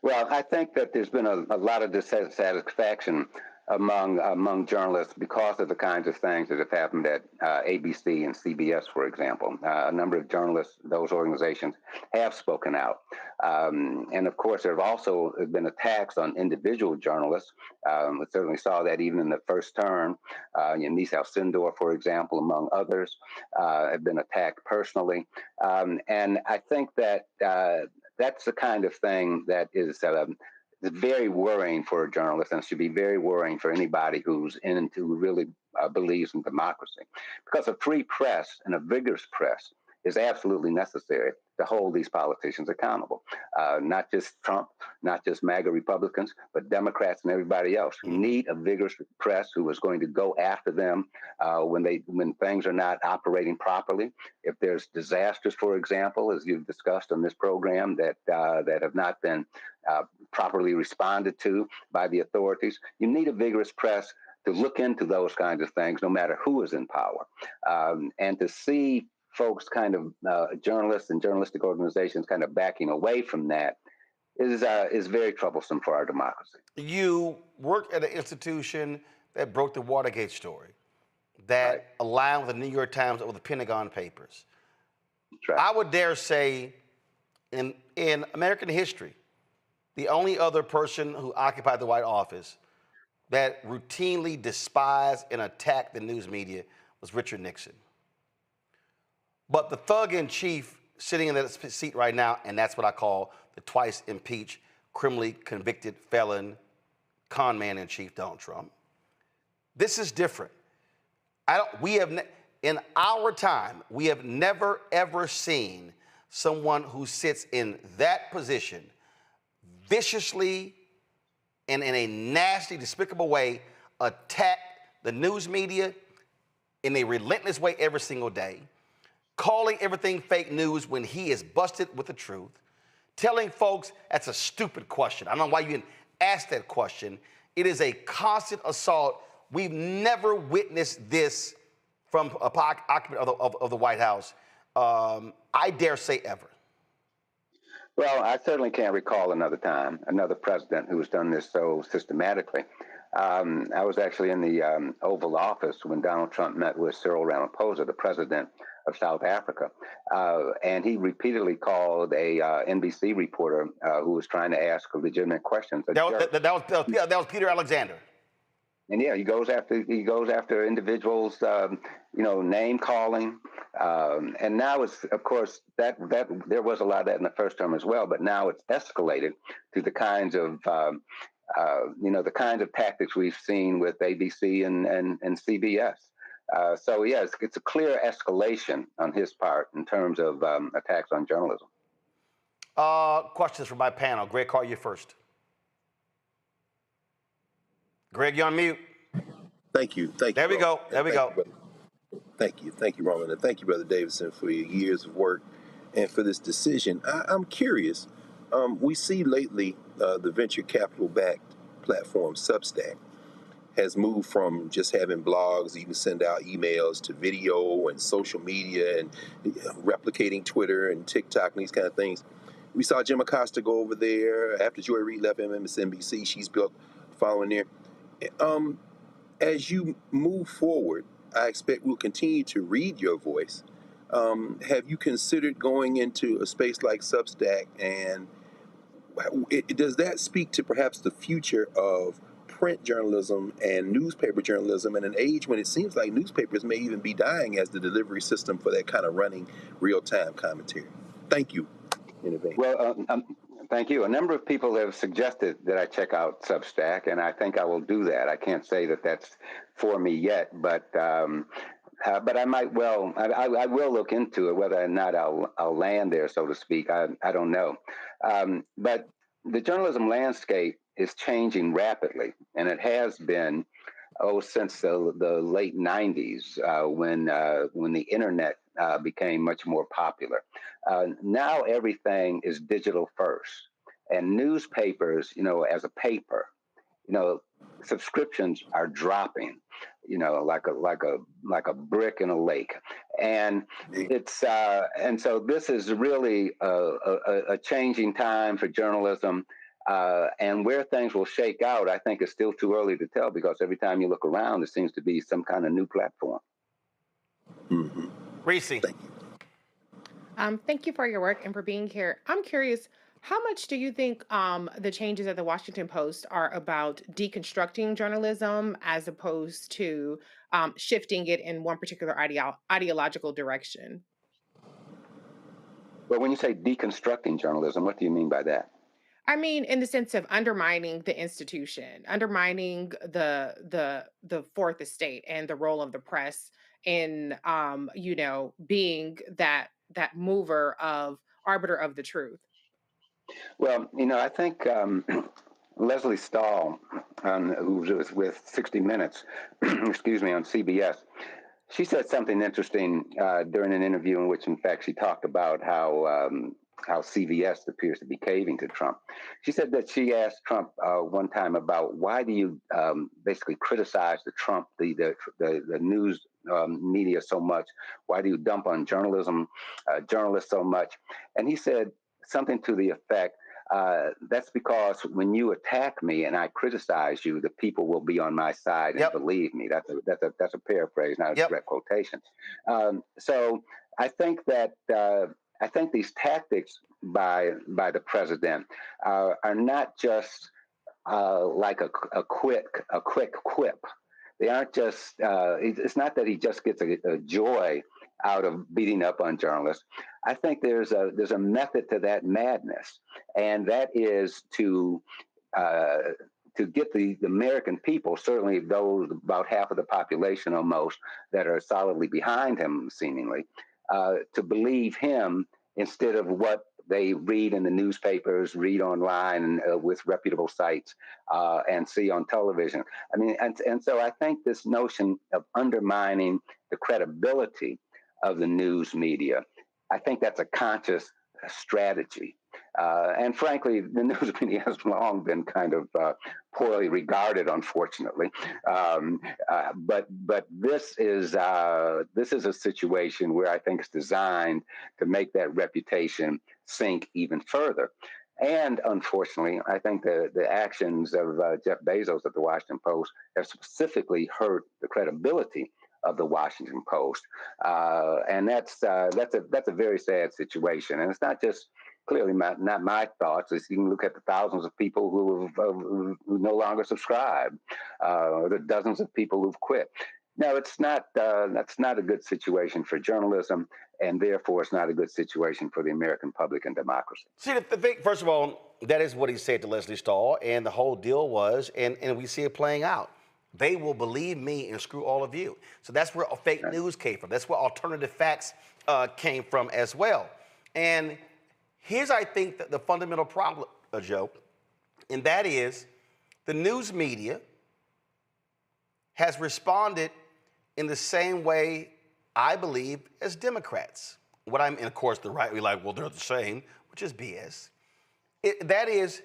Well, I think that there's been a lot of dissatisfaction among journalists because of the kinds of things that have happened at ABC and CBS, for example. A number of journalists, those organizations, have spoken out. And of course, there have also been attacks on individual journalists. We certainly saw that even in the first term. Nisal Sindor, for example, among others, have been attacked personally. And I think that that's the kind of thing that is very worrying for a journalist, and should be very worrying for anybody who really believes in democracy. Because a free press and a vigorous press is absolutely necessary to hold these politicians accountable. Not just Trump, not just MAGA Republicans, but Democrats and everybody else. You need a vigorous press who is going to go after them when things are not operating properly. If there's disasters, for example, as you've discussed on this program, that have not been properly responded to by the authorities, you need a vigorous press to look into those kinds of things, no matter who is in power. And to see folks journalists and journalistic organizations kind of backing away from that is very troublesome for our democracy. You work at an institution that broke the Watergate story, that aligned with the New York Times or the Pentagon Papers. Right. I would dare say in American history, the only other person who occupied the White Office that routinely despised and attacked the news media was Richard Nixon. But the thug-in-chief sitting in that seat right now, and that's what I call the twice impeached, criminally convicted felon, con man in chief, Donald Trump. This is different. In our time, we have never, ever seen someone who sits in that position viciously and in a nasty, despicable way attack the news media in a relentless way every single day, calling everything fake news when he is busted with the truth, telling folks that's a stupid question. I don't know why you didn't ask that question. It is a constant assault. We've never witnessed this from a occupant of the White House, I dare say ever. Well, I certainly can't recall another president who has done this so systematically. I was actually in the Oval Office when Donald Trump met with Cyril Ramaphosa, the president of South Africa, and he repeatedly called a NBC reporter who was trying to ask legitimate questions. That was Peter Alexander. And yeah, he goes after individuals, name calling, and now it's, of course, that there was a lot of that in the first term as well, but now it's escalated to the kinds of the kinds of tactics we've seen with ABC and CBS. So yes, it's a clear escalation on his part in terms of attacks on journalism. Questions from my panel. Greg, call you first. Greg, you're on mute. Thank you. There we go. Thank you, Roman, and thank you, Brother Davidson, for your years of work and for this decision. I'm curious. We see lately the venture capital-backed platform Substack has moved from just having blogs, you can send out emails, to video and social media and replicating Twitter and TikTok and these kind of things. We saw Jim Acosta go over there. After Joy Reid left MSNBC, she's built a following there. As you move forward, I expect we'll continue to read your voice. Have you considered going into a space like Substack, and does that speak to perhaps the future of print journalism and newspaper journalism in an age when it seems like newspapers may even be dying as the delivery system for that kind of running real-time commentary? Thank you in advance. Well, thank you. A number of people have suggested that I check out Substack, and I think I will do that. I can't say that that's for me yet, but I might well. I will look into it. Whether or not I'll land there, so to speak, I don't know. But the journalism landscape is changing rapidly, and it has been since the late '90s when the internet became much more popular. Now everything is digital first, and newspapers, as a paper, subscriptions are dropping, like a brick in a lake, and it's and so this is really a changing time for journalism. And where things will shake out, I think, is still too early to tell, because every time you look around, there seems to be some kind of new platform. Mm-hmm. Kristi. Thank you for your work and for being here. I'm curious, how much do you think the changes at the Washington Post are about deconstructing journalism as opposed to shifting it in one particular ideological direction? Well, when you say deconstructing journalism, what do you mean by that? I mean, in the sense of undermining the institution, undermining the fourth estate and the role of the press in, being that mover of arbiter of the truth. Well, I think Leslie Stahl, who was with 60 Minutes, excuse me, on CBS, she said something interesting during an interview in which, in fact, she talked about how CBS appears to be caving to Trump. She said that she asked Trump one time about why do you basically criticize the news media so much? Why do you dump on journalists so much? And he said something to the effect, that's because when you attack me and I criticize you, the people will be on my side and believe me. That's a paraphrase, not a direct quotation. So I think that I think these tactics by the president are not just like a quick quip. They aren't just. It's not that he just gets a joy out of beating up on journalists. I think there's a method to that madness, and that is to to get the American people, certainly those about half of the population almost that are solidly behind him, seemingly, to believe him instead of what they read in the newspapers, read online, and with reputable sites, and see on television. I mean, and so I think this notion of undermining the credibility of the news media, I think that's a conscious strategy. And frankly, the news media has long been kind of poorly regarded, unfortunately. But this is a situation where I think it's designed to make that reputation sink even further. And unfortunately, I think the actions of Jeff Bezos at the Washington Post have specifically hurt the credibility of the Washington Post, and that's a very sad situation. And it's not just clearly not my thoughts. You can look at the thousands of people who no longer subscribe, the dozens of people who've quit. No, it's not. That's not a good situation for journalism, and therefore it's not a good situation for the American public and democracy. See, the thing, first of all, that is what he said to Leslie Stahl, and the whole deal was, and we see it playing out. They will believe me and screw all of you. So that's where fake news came from. That's where alternative facts came from as well. And here's, I think, the fundamental problem, Joe, and that is the news media has responded in the same way, I believe, as Democrats. And of course, the right, we're like, well, they're the same, which is BS. That is,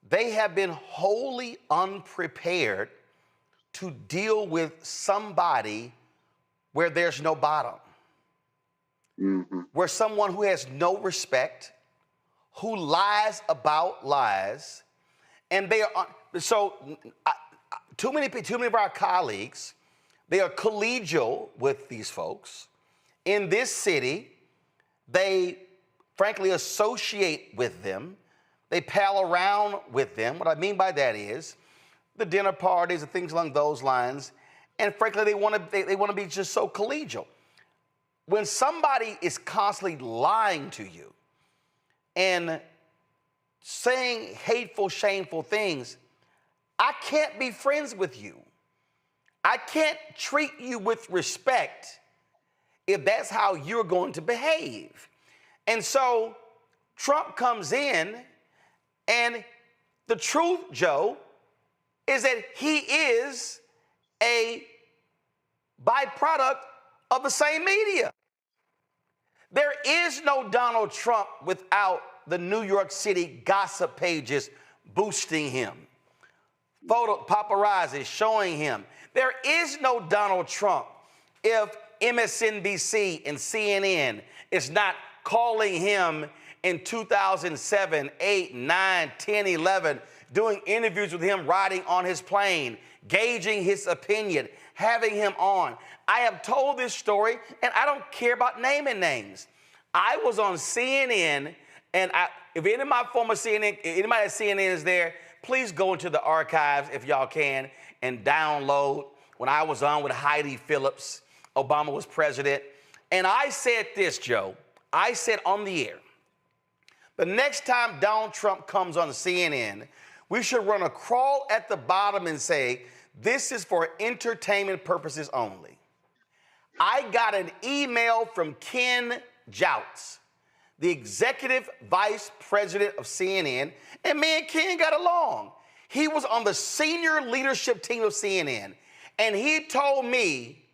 they have been wholly unprepared to deal with somebody where there's no bottom, where someone who has no respect, who lies about lies, and they are, too many of our colleagues, they are collegial with these folks. In this city, they frankly associate with them. They pal around with them. What I mean by that is the dinner parties and things along those lines. And frankly, they want to be just so collegial. When somebody is constantly lying to you and saying hateful, shameful things, I can't be friends with you. I can't treat you with respect if that's how you're going to behave. And so Trump comes in, and the truth, Joe, is that he is a byproduct of the same media. There is no Donald Trump without the New York City gossip pages boosting him, paparazzi showing him. There is no Donald Trump if MSNBC and CNN is not calling him in 2007, 8, 9, 10, 11, doing interviews with him riding on his plane, gauging his opinion, having him on. I have told this story, and I don't care about naming names. I was on CNN, and if any of my former CNN, anybody at CNN is there, please go into the archives if y'all can and download when I was on with Heidi Phillips. Obama was president. And I said this, Joe. I said on the air, the next time Donald Trump comes on CNN, we should run a crawl at the bottom and say, this is for entertainment purposes only. I got an email from Ken Jouts, the executive vice president of CNN, and me and Ken got along. He was on the senior leadership team of CNN, and he told me,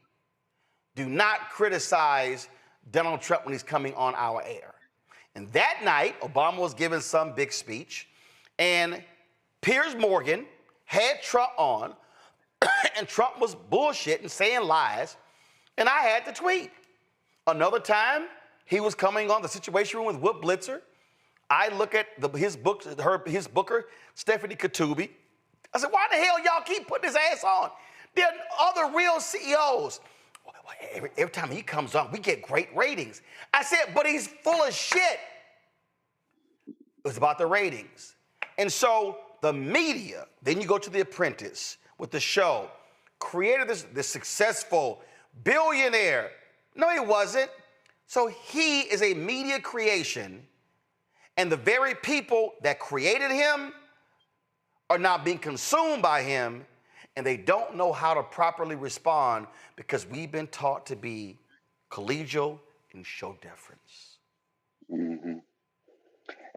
do not criticize Donald Trump when he's coming on our air. And that night, Obama was giving some big speech, and Piers Morgan had Trump on, and Trump was bullshitting, saying lies, and I had to tweet. Another time, he was coming on the Situation Room with Whoop Blitzer. I look at his booker, Stephanie Katubi. I said, why the hell y'all keep putting his ass on? There are other real CEOs. Every time he comes on, we get great ratings. I said, but he's full of shit. It was about the ratings. And so the media, then you go to The Apprentice with the show, created this successful billionaire. No, he wasn't. So he is a media creation, and the very people that created him are now being consumed by him, and they don't know how to properly respond because we've been taught to be collegial and show deference. Mm-hmm.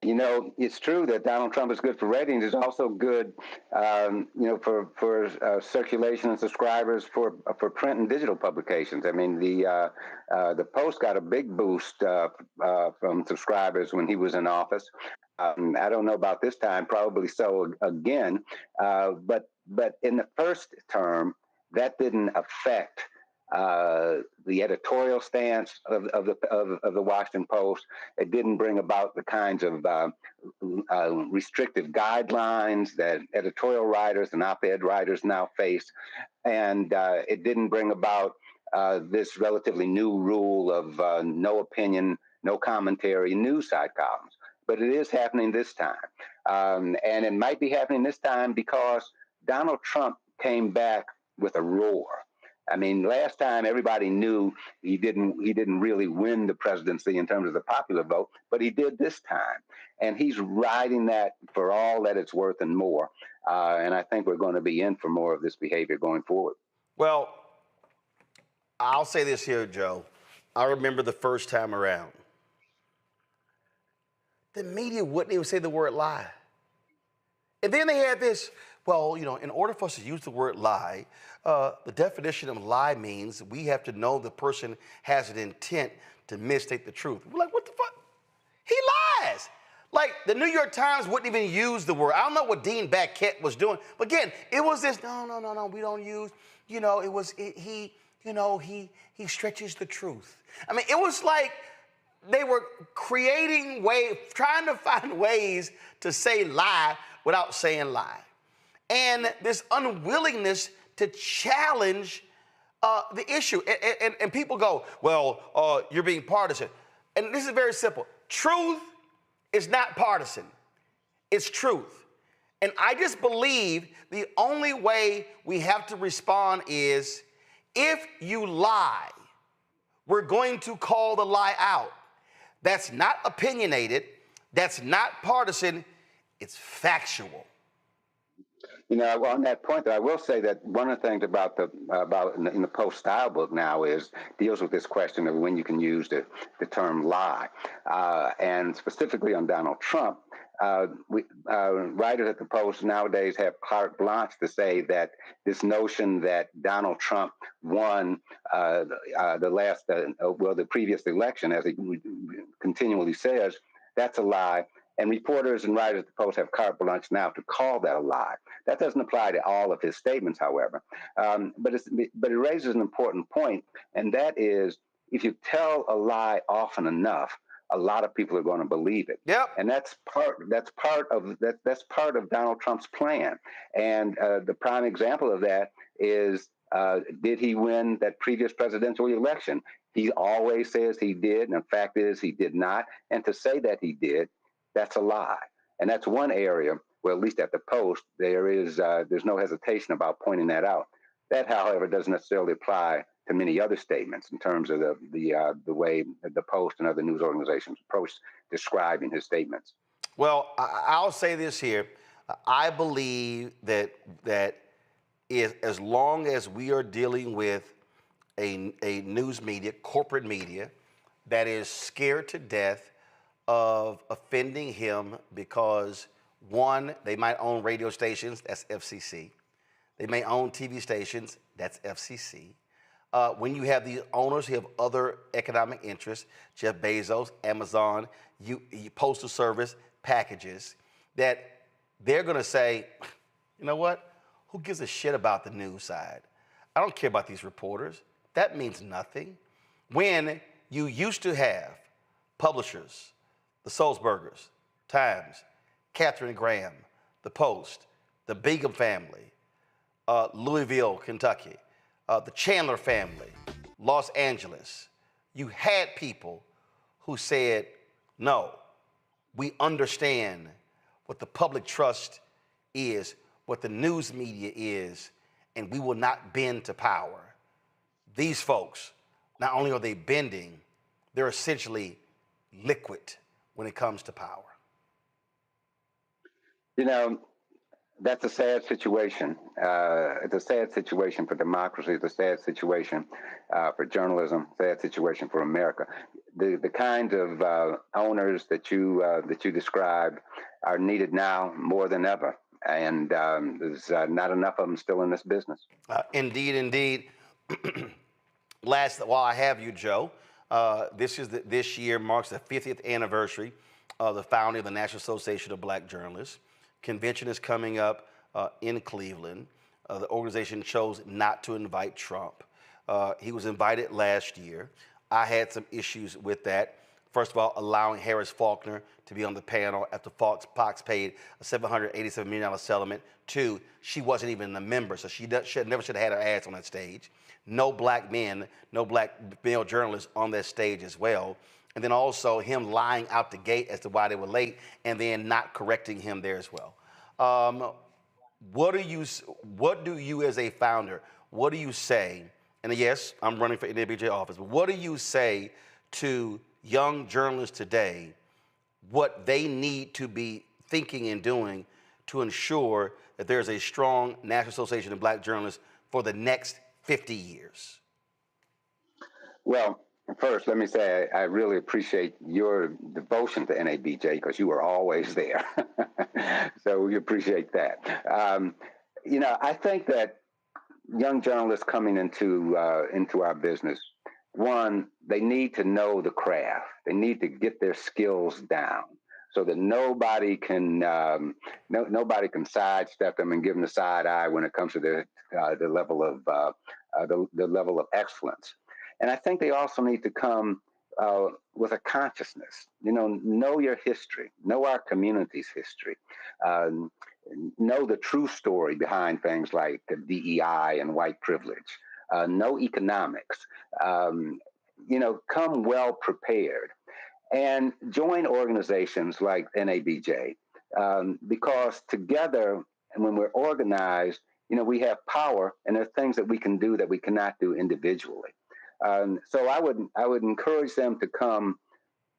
You know, it's true that Donald Trump is good for ratings. It's also good, for circulation and subscribers for print and digital publications. I mean, the Post got a big boost from subscribers when he was in office. I don't know about this time, probably so again. But in the first term, that didn't affect the editorial stance of the Washington Post. It didn't bring about the kinds of restrictive guidelines that editorial writers and op-ed writers now face, and it didn't bring about this relatively new rule of no opinion, no commentary, news side columns. But it is happening this time, and it might be happening this time because Donald Trump came back with a roar. I mean, last time everybody knew he didn't really win the presidency in terms of the popular vote, but he did this time. And he's riding that for all that it's worth and more. And I think we're going to be in for more of this behavior going forward. Well, I'll say this here, Joe. I remember the first time around. The media wouldn't even say the word lie. And then they had this, well, you know, in order for us to use the word lie, the definition of lie means we have to know the person has an intent to misstate the truth. We're like, what the fuck? He lies. Like, the New York Times wouldn't even use the word. I don't know what Dean Baquette was doing. But again, it was this, no, we don't use, he stretches the truth. I mean, it was like they were creating ways, trying to find ways to say lie without saying lie. And this unwillingness to challenge the issue. And people go, well, you're being partisan. And this is very simple. Truth is not partisan. It's truth. And I just believe the only way we have to respond is if you lie, we're going to call the lie out. That's not opinionated. That's not partisan. It's factual. You know, on that point, I will say that one of the things about in the Post style book now deals with this question of when you can use the term lie, and specifically on Donald Trump. Writers at the Post nowadays have carte blanche to say that this notion that Donald Trump won the previous election, as he continually says, that's a lie. And reporters and writers at the Post have carte blanche now to call that a lie. That doesn't apply to all of his statements, however. But it raises an important point, and that is, if you tell a lie often enough, a lot of people are going to believe it. Yep. And that's part of Donald Trump's plan. And the prime example of that is, did he win that previous presidential election? He always says he did, and the fact is he did not. And to say that he did, that's a lie. And that's one area where, at least at the Post, there's no hesitation about pointing that out. That, however, doesn't necessarily apply to many other statements in terms of the way the Post and other news organizations approach describing his statements. Well, I'll say this here. I believe that as long as we are dealing with a news media, corporate media, that is scared to death of offending him because, one, they might own radio stations, that's FCC. They may own TV stations, that's FCC. When you have the owners who have other economic interests, Jeff Bezos, Amazon, Postal Service, packages, that they're going to say, you know what? Who gives a shit about the news side? I don't care about these reporters. That means nothing. When you used to have publishers, the Sulzbergers, Times, Katharine Graham, the Post, the Bingham family, Louisville, Kentucky, the Chandler family, Los Angeles. You had people who said, no, we understand what the public trust is, what the news media is, and we will not bend to power. These folks, not only are they bending, they're essentially liquid when it comes to power. You know, That's a sad situation. It's a sad situation for democracy. It's a sad situation for journalism. Sad situation for America. The kind of owners that you described are needed now more than ever, and there's not enough of them still in this business. Indeed, indeed. While I have you, Joe, this year marks the 50th anniversary of the founding of the National Association of Black Journalists. Convention is coming up in Cleveland. The organization chose not to invite Trump. He was invited last year. I had some issues with that. First of all, allowing Harris Faulkner to be on the panel after Fox paid a $787 million settlement. Two, she wasn't even a member, so she never should have had her ass on that stage. No black men, no black male journalists on that stage as well. And then also him lying out the gate as to why they were late and then not correcting him there as well. What do you as a founder, what do you say, and yes, I'm running for NABJ office, but what do you say to young journalists today, what they need to be thinking and doing to ensure that there's a strong National Association of Black Journalists for the next 50 years? Well, first, let me say I really appreciate your devotion to NABJ because you were always there. So we appreciate that. I think that young journalists coming into our business, one, they need to know the craft. They need to get their skills down so that nobody can sidestep them and give them the side eye when it comes to the level of excellence. And I think they also need to come with a consciousness, know your history, know our community's history, know the true story behind things like DEI and white privilege, know economics, come well prepared and join organizations like NABJ because together, and when we're organized, we have power and there are things that we can do that we cannot do individually. So I would encourage them to come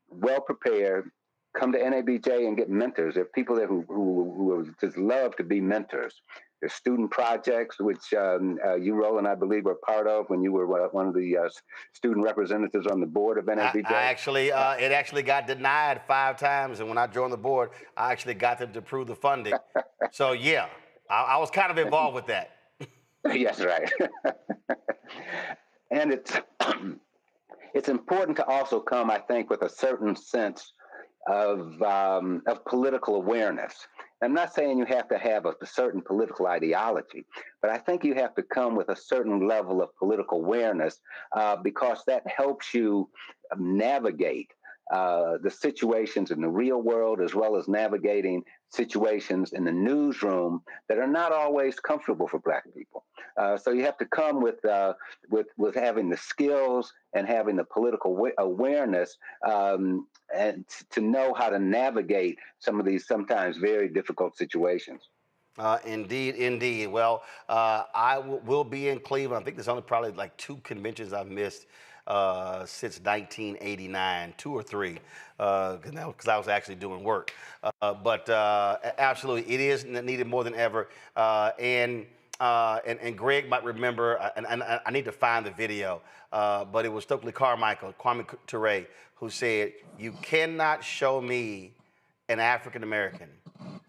well prepared, come to NABJ and get mentors. There are people there who just love to be mentors. There's student projects, which you, Roland, I believe, were part of when you were one of the student representatives on the board of NABJ. It actually got denied 5 times, and when I joined the board, I actually got them to approve the funding. So yeah, I was kind of involved with that. Yes, right. And it's important to also come, I think, with a certain sense of political awareness. I'm not saying you have to have a certain political ideology, but I think you have to come with a certain level of political awareness because that helps you navigate the situations in the real world as well as navigating situations in the newsroom that are not always comfortable for Black people. So you have to come with having the skills and having the political awareness and to know how to navigate some of these sometimes very difficult situations. Indeed, indeed. Well, I will be in Cleveland. I think there's only probably like 2 conventions I've missed since 1989, 2 or 3, because I was actually doing work. But absolutely, it is needed more than ever. And Greg might remember, and I need to find the video, but it was Stokely Kwame Ture, who said, "You cannot show me an African American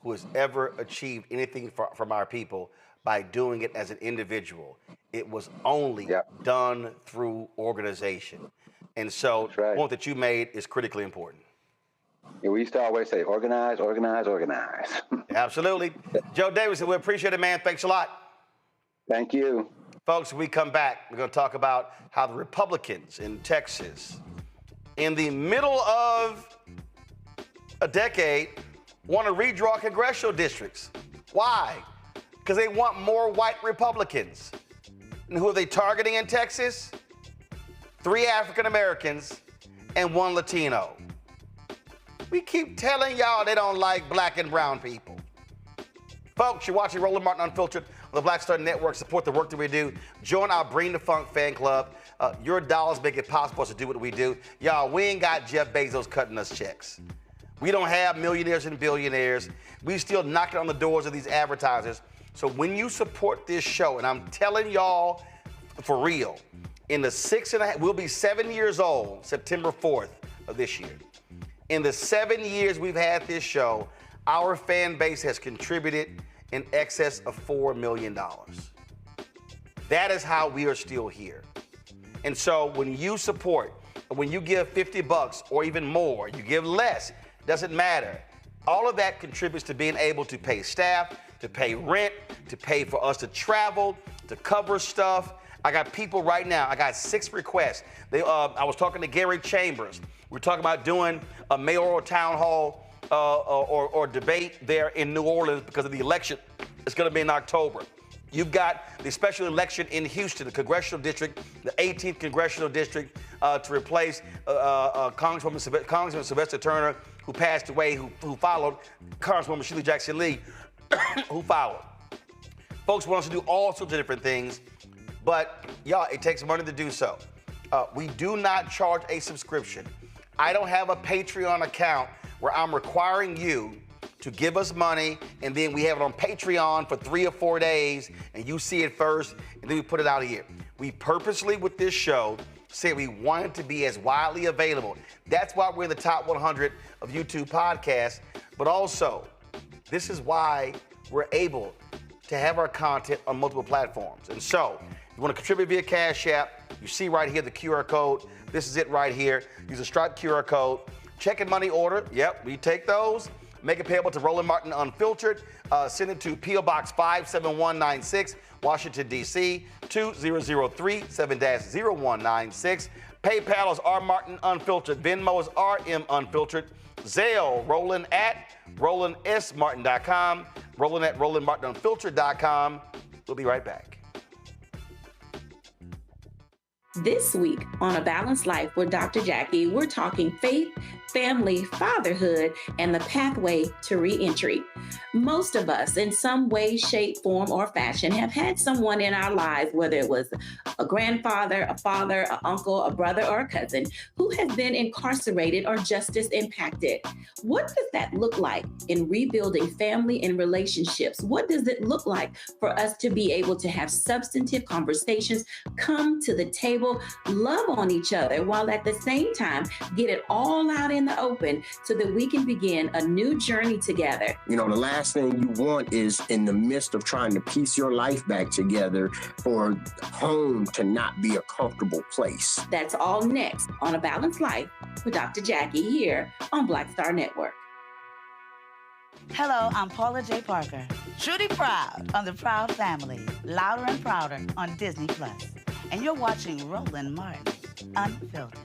who has ever achieved anything from our people by doing it as an individual. It was only done through organization." And so the point that you made is critically important. Yeah, we used to always say, organize, organize, organize. Absolutely. Joe Davidson, we appreciate it, man. Thanks a lot. Thank you. Folks, when we come back, we're going to talk about how the Republicans in Texas, in the middle of a decade, want to redraw congressional districts. Why? Because they want more white Republicans. And who are they targeting in Texas? 3 African Americans and 1 Latino. We keep telling y'all they don't like Black and brown people. Folks, you're watching Roland Martin Unfiltered on the Black Star Network. Support the work that we do. Join our Bring the Funk fan club. Your dollars make it possible to do what we do. Y'all, we ain't got Jeff Bezos cutting us checks. We don't have millionaires and billionaires. We still knocking on the doors of these advertisers. So when you support this show, and I'm telling y'all for real, in the 6.5, we'll be 7 years old, September 4th of this year. In the 7 years we've had this show, our fan base has contributed in excess of $4 million. That is how we are still here. And so when you support, when you give 50 bucks or even more, you give less, doesn't matter. All of that contributes to being able to pay staff, to pay rent, to pay for us to travel, to cover stuff. I got people right now, I got 6 requests. I was talking to Gary Chambers. We're talking about doing a mayoral town hall or debate there in New Orleans because of the election. It's gonna be in October. You've got the special election in Houston, the congressional district, the 18th congressional district, to replace Congressman Sylvester Turner, who passed away, who followed Congresswoman Sheila Jackson Lee, who followed. Folks want us to do all sorts of different things, but y'all, it takes money to do so. We do not charge a subscription. I don't have a Patreon account where I'm requiring you to give us money, and then we have it on Patreon for 3 or 4 days, and you see it first, and then we put it out here. We purposely, with this show, said we wanted to be as widely available. That's why we're in the top 100 of YouTube podcasts, but also, this is why we're able to have our content on multiple platforms. And so, you want to contribute via Cash App, you see right here the QR code. This is it right here. Use a Stripe QR code. Check and money order. Yep, we take those. Make it payable to Roland Martin Unfiltered. Send it to P.O. Box 57196, Washington, D.C. 2003 7-0196. PayPal is R Martin Unfiltered. Venmo is RM Unfiltered. Zelle, Roland at RolandSMartin.com. Roland at RolandMartinUnfiltered.com. We'll be right back. This week on A Balanced Life with Dr. Jackie, we're talking faith, family, fatherhood, and the pathway to reentry. Most of us, in some way, shape, form, or fashion, have had someone in our lives, whether it was a grandfather, a father, an uncle, a brother, or a cousin, who has been incarcerated or justice impacted. What does that look like in rebuilding family and relationships? What does it look like for us to be able to have substantive conversations, come to the table, love on each other, while at the same time get it all out in the open so that we can begin a new journey together? You know, the last thing you want is, in the midst of trying to piece your life back together, for home to not be a comfortable place. That's all next on A Balanced Life with Dr. Jackie here on Black Star Network. Hello, I'm Paula J. Parker. Truly proud of the Proud Family, Louder and Prouder on Disney+. And you're watching Roland Martin Unfiltered.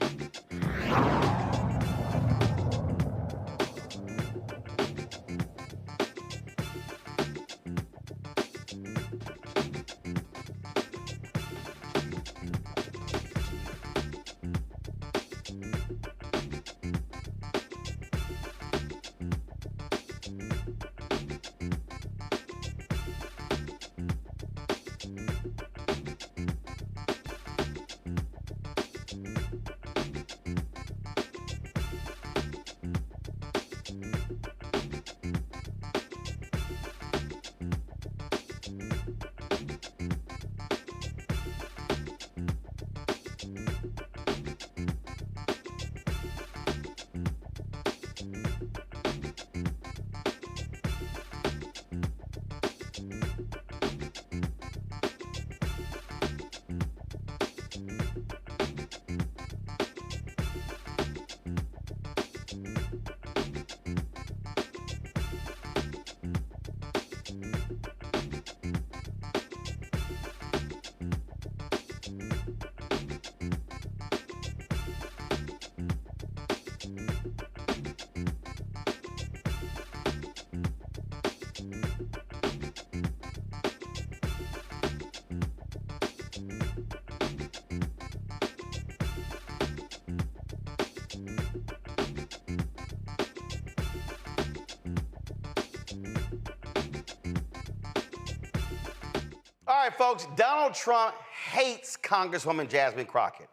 All right, folks, Donald Trump hates Congresswoman Jasmine Crockett.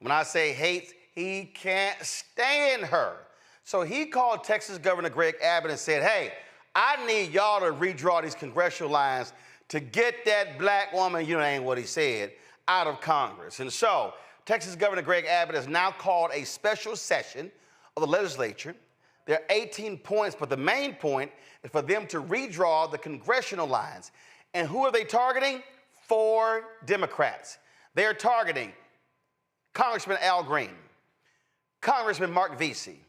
When I say hates, he can't stand her. So he called Texas Governor Greg Abbott and said, hey, I need y'all to redraw these congressional lines to get that black woman, you know, ain't what he said, out of Congress. And so Texas Governor Greg Abbott has now called a special session of the legislature. There are 18 points, but the main point is for them to redraw the congressional lines. And who are they targeting? 4 Democrats. They're targeting Congressman Al Green, Congressman Mark Vesey,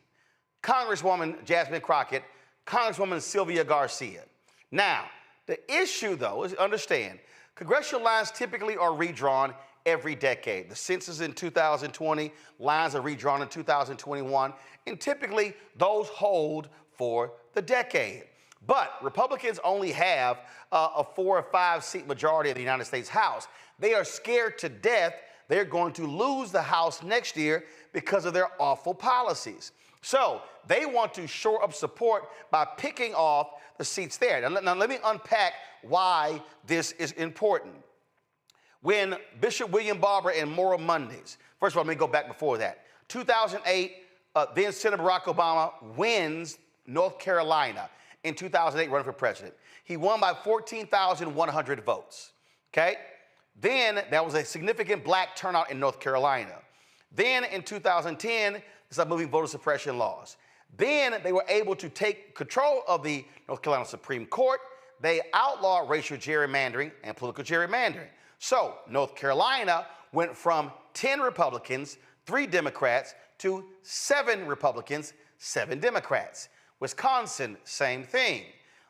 Congresswoman Jasmine Crockett, Congresswoman Sylvia Garcia. Now, the issue, though, is understand, congressional lines typically are redrawn every decade. The census in 2020, lines are redrawn in 2021, and typically those hold for the decade. But Republicans only have a 4 or 5 seat majority in the United States House. They are scared to death they're going to lose the House next year because of their awful policies. So they want to shore up support by picking off the seats there. Now let me unpack why this is important. When Bishop William Barber and Moral Mondays, first of all, let me go back before that. 2008, then Senator Barack Obama wins North Carolina in 2008 running for president. He won by 14,100 votes, okay? Then there was a significant black turnout in North Carolina. Then in 2010, they started moving voter suppression laws. Then they were able to take control of the North Carolina Supreme Court. They outlawed racial gerrymandering and political gerrymandering. So North Carolina went from 10 Republicans, 3 Democrats, to 7 Republicans, 7 Democrats. Wisconsin, same thing.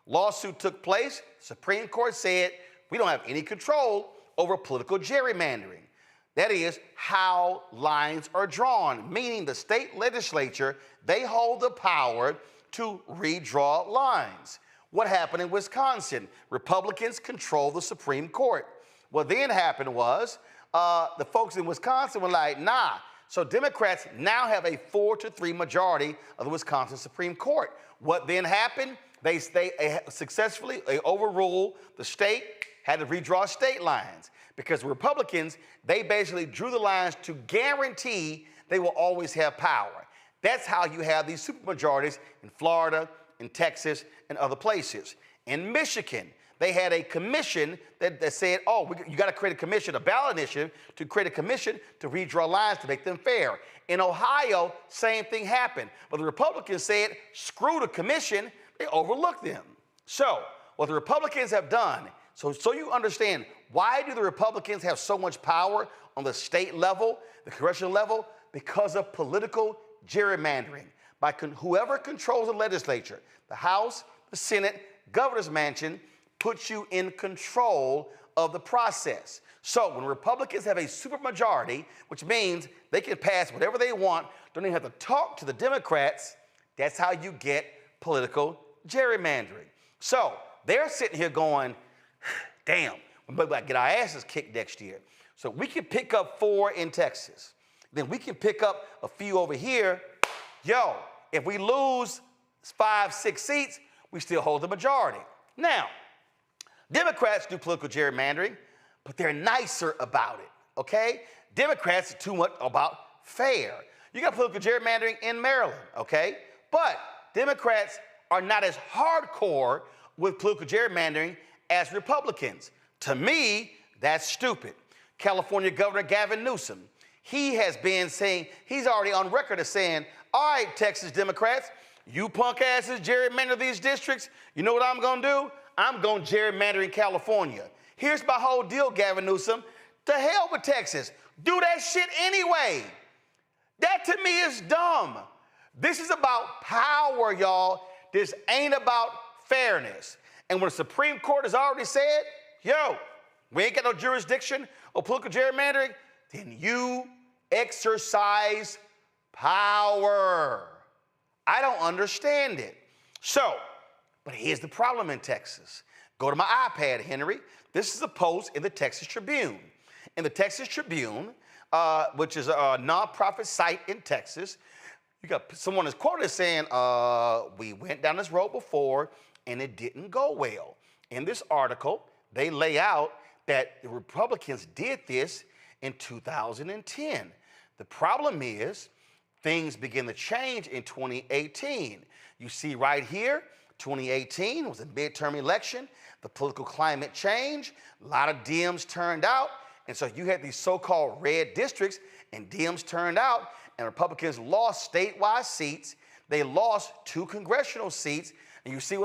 Lawsuit took place. Supreme Court said, we don't have any control over political gerrymandering. That is how lines are drawn, meaning the state legislature, they hold the power to redraw lines. What happened in Wisconsin? Republicans control the Supreme Court. What then happened was the folks in Wisconsin were like, nah. So Democrats now have a 4-3 majority of the Wisconsin Supreme Court. What then happened? They successfully overruled the state, had to redraw state lines because the Republicans, they basically drew the lines to guarantee they will always have power. That's how you have these supermajorities in Florida, in Texas, and other places. In Michigan, they had a commission that said, oh, you got to create a commission, a ballot initiative to create a commission to redraw lines to make them fair. In Ohio, same thing happened. But the Republicans said, screw the commission, they overlooked them. So what the Republicans have done, so you understand, why do the Republicans have so much power on the state level, the congressional level? Because of political gerrymandering. By whoever controls the legislature, the House, the Senate, governor's mansion, puts you in control of the process. So when Republicans have a supermajority, which means they can pass whatever they want, don't even have to talk to the Democrats, that's how you get political gerrymandering. So they're sitting here going, damn, we might get our asses kicked next year. So we can pick up 4 in Texas. Then we can pick up a few over here. Yo, if we lose 5, 6 seats, we still hold the majority. Now, Democrats do political gerrymandering, but they're nicer about it, okay? Democrats are too much about fair. You got political gerrymandering in Maryland, okay? But Democrats are not as hardcore with political gerrymandering as Republicans. To me, that's stupid. California Governor Gavin Newsom, he has been saying, he's already on record as saying, all right, Texas Democrats, you punk asses gerrymander these districts, you know what I'm gonna do? I'm going to gerrymander in California. Here's my whole deal, Gavin Newsom. To hell with Texas. Do that shit anyway. That to me is dumb. This is about power, y'all. This ain't about fairness. And when the Supreme Court has already said, yo, we ain't got no jurisdiction or political gerrymandering, then you exercise power. I don't understand it. So, but here's the problem in Texas. Go to my iPad, Henry. This is a post in the Texas Tribune. In the Texas Tribune, which is a nonprofit site in Texas, you got someone is quoted as saying, we went down this road before and it didn't go well. In this article, they lay out that the Republicans did this in 2010. The problem is things begin to change in 2018. You see right here, 2018 was a midterm election. The political climate changed. A lot of Dems turned out. And so you had these so-called red districts, and Dems turned out, and Republicans lost statewide seats. They lost 2 congressional seats. And you see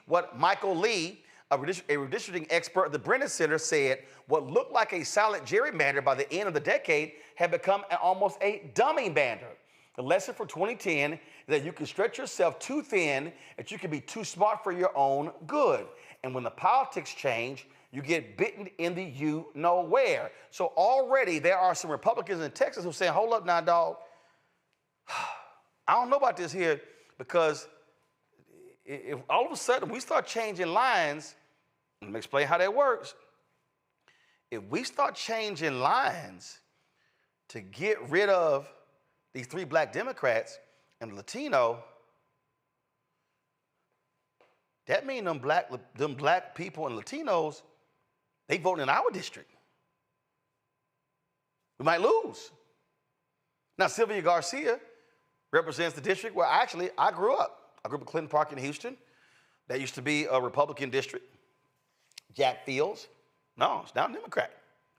what Michael Lee, a redistricting expert at the Brennan Center, said, what looked like a silent gerrymander by the end of the decade had become almost a dummy bander. The lesson for 2010 is that you can stretch yourself too thin, that you can be too smart for your own good. And when the politics change, you get bitten in the you-know-where. So already there are some Republicans in Texas who are saying, hold up now, dog. I don't know about this here, because if all of a sudden we start changing lines, let me explain how that works. If we start changing lines to get rid of these 3 black Democrats and Latino, that means them black people and Latinos, they vote in our district. We might lose. Now, Sylvia Garcia represents the district where I grew up. I grew up in Clinton Park in Houston. That used to be a Republican district. Jack Fields, no, it's now Democrat,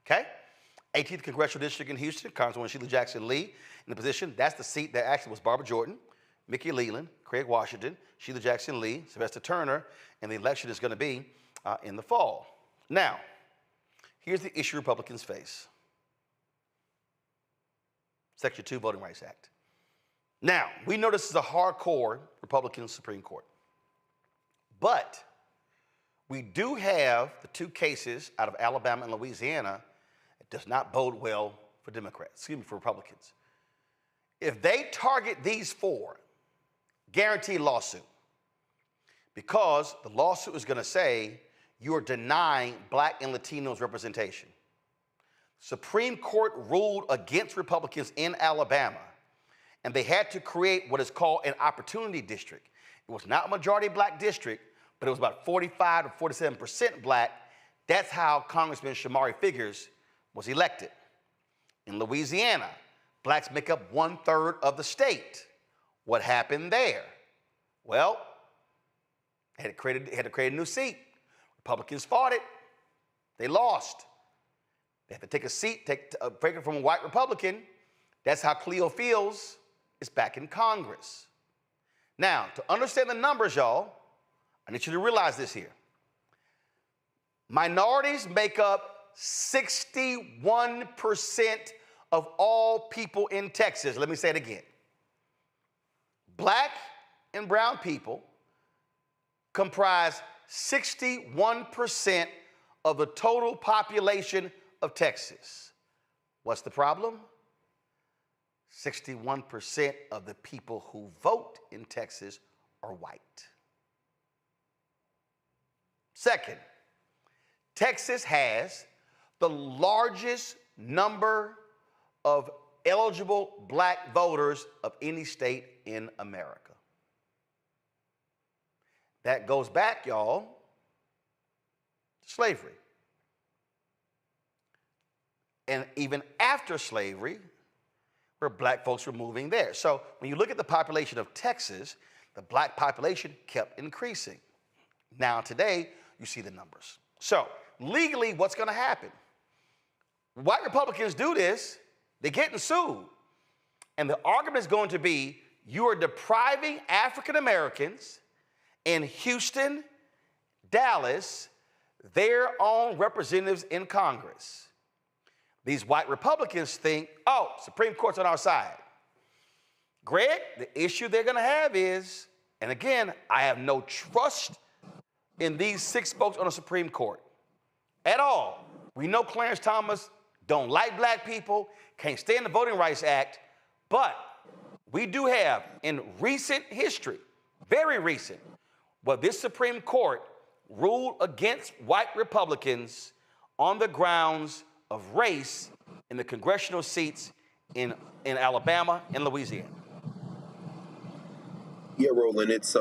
okay? 18th Congressional District in Houston, Congresswoman Sheila Jackson Lee in the position. That's the seat that actually was Barbara Jordan, Mickey Leland, Craig Washington, Sheila Jackson Lee, Sylvester Turner, and the election is going to be in the fall. Now, here's the issue Republicans face. Section 2 Voting Rights Act. Now, we know this is a hardcore Republican Supreme Court, but we do have the 2 cases out of Alabama and Louisiana. It does not bode well for for Republicans. If they target these 4, guaranteed lawsuit, because the lawsuit is going to say you are denying black and Latinos representation. Supreme Court ruled against Republicans in Alabama, and they had to create what is called an opportunity district. It was not a majority black district, but it was about 45 to 47% black. That's how Congressman Shamari Figures was elected. In Louisiana, blacks make up 1/3 of the state. What happened there? Well, they had to create a new seat. Republicans fought it. They lost. They had to take a seat, take it from a white Republican. That's how Cleo Fields is back in Congress. Now, to understand the numbers, y'all, I need you to realize this here. Minorities make up 61% of all people in Texas. Let me say it again. Black and brown people comprise 61% of the total population of Texas. What's the problem? 61% of the people who vote in Texas are white. Second, Texas has the largest number of eligible black voters of any state in America. That goes back, y'all, to slavery. And even after slavery, where black folks were moving there. So when you look at the population of Texas, the black population kept increasing. Now today, you see the numbers. So legally, what's going to happen? White Republicans do this, they're getting sued. And the argument is going to be, you are depriving African Americans in Houston, Dallas, their own representatives in Congress. These white Republicans think, oh, Supreme Court's on our side. Greg, the issue they're going to have is, and again, I have no trust in these 6 folks on the Supreme Court at all. We know Clarence Thomas don't like black people, can't stand the Voting Rights Act, but we do have in recent history, very recent, where this Supreme Court ruled against white Republicans on the grounds of race in the congressional seats in Alabama and Louisiana. Yeah, Roland, it's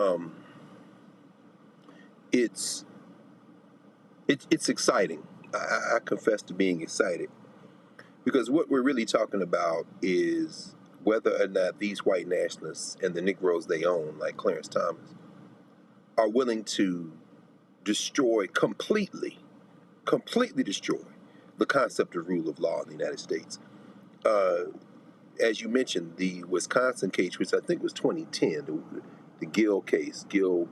exciting. I confess to being excited, because what we're really talking about is whether or not these white nationalists and the Negroes they own, like Clarence Thomas, are willing to destroy completely destroy the concept of rule of law in the United States. As you mentioned, the Wisconsin case, which I think was 2010, the Gill case, Gill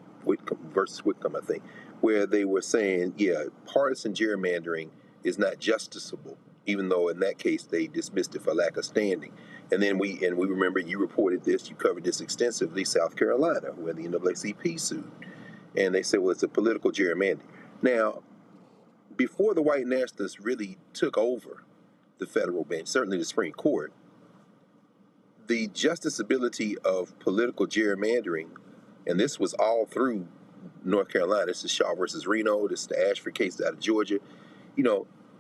versus Whitcomb, I think, where they were saying, yeah, partisan gerrymandering is not justiciable, even though in that case they dismissed it for lack of standing. And then we remember you reported this, you covered this extensively, South Carolina, where the NAACP sued. And they said, well, it's a political gerrymandering. Now, before the white nationalists really took over the federal bench, certainly the Supreme Court, the justiciability of political gerrymandering, and this was all through North Carolina, this is Shaw versus Reno, this is the Ashford case out of Georgia,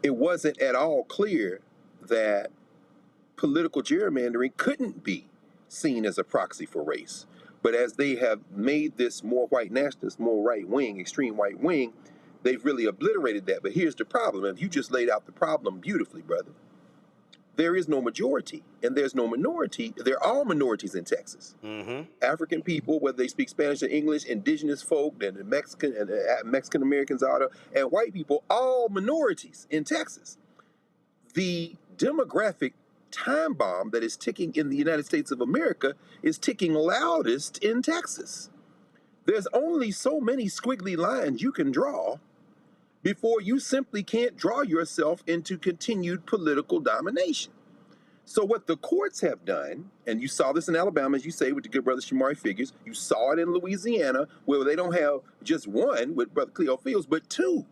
it wasn't at all clear that political gerrymandering couldn't be seen as a proxy for race. But as they have made this more white nationalist, more right-wing, extreme right-wing, they've really obliterated that. But here's the problem, and you just laid out the problem beautifully, brother. There is no majority, and there's no minority. They're all minorities in Texas. African people, whether they speak Spanish or English, indigenous folk, and Mexican Americans are, and white people, all minorities in Texas. The demographic time bomb that is ticking in the United States of America is ticking loudest in Texas. There's only so many squiggly lines you can draw before you simply can't draw yourself into continued political domination. So what the courts have done, and you saw this in Alabama, as you say, with the good brother Shamari Figures, you saw it in Louisiana, where they don't have just one with Brother Cleo Fields, but two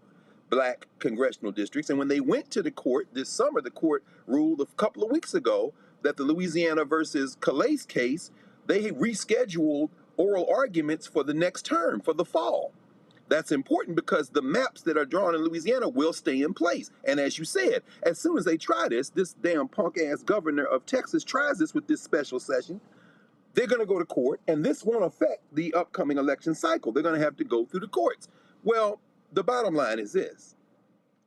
black congressional districts. And when they went to the court this summer, the court ruled a couple of weeks ago that the Louisiana versus Calais case, they rescheduled oral arguments for the next term, for the fall. That's important because the maps that are drawn in Louisiana will stay in place. And as you said, as soon as they try this damn punk-ass governor of Texas tries this with this special session, they're going to go to court, and this won't affect the upcoming election cycle. They're going to have to go through the courts. Well, the bottom line is this.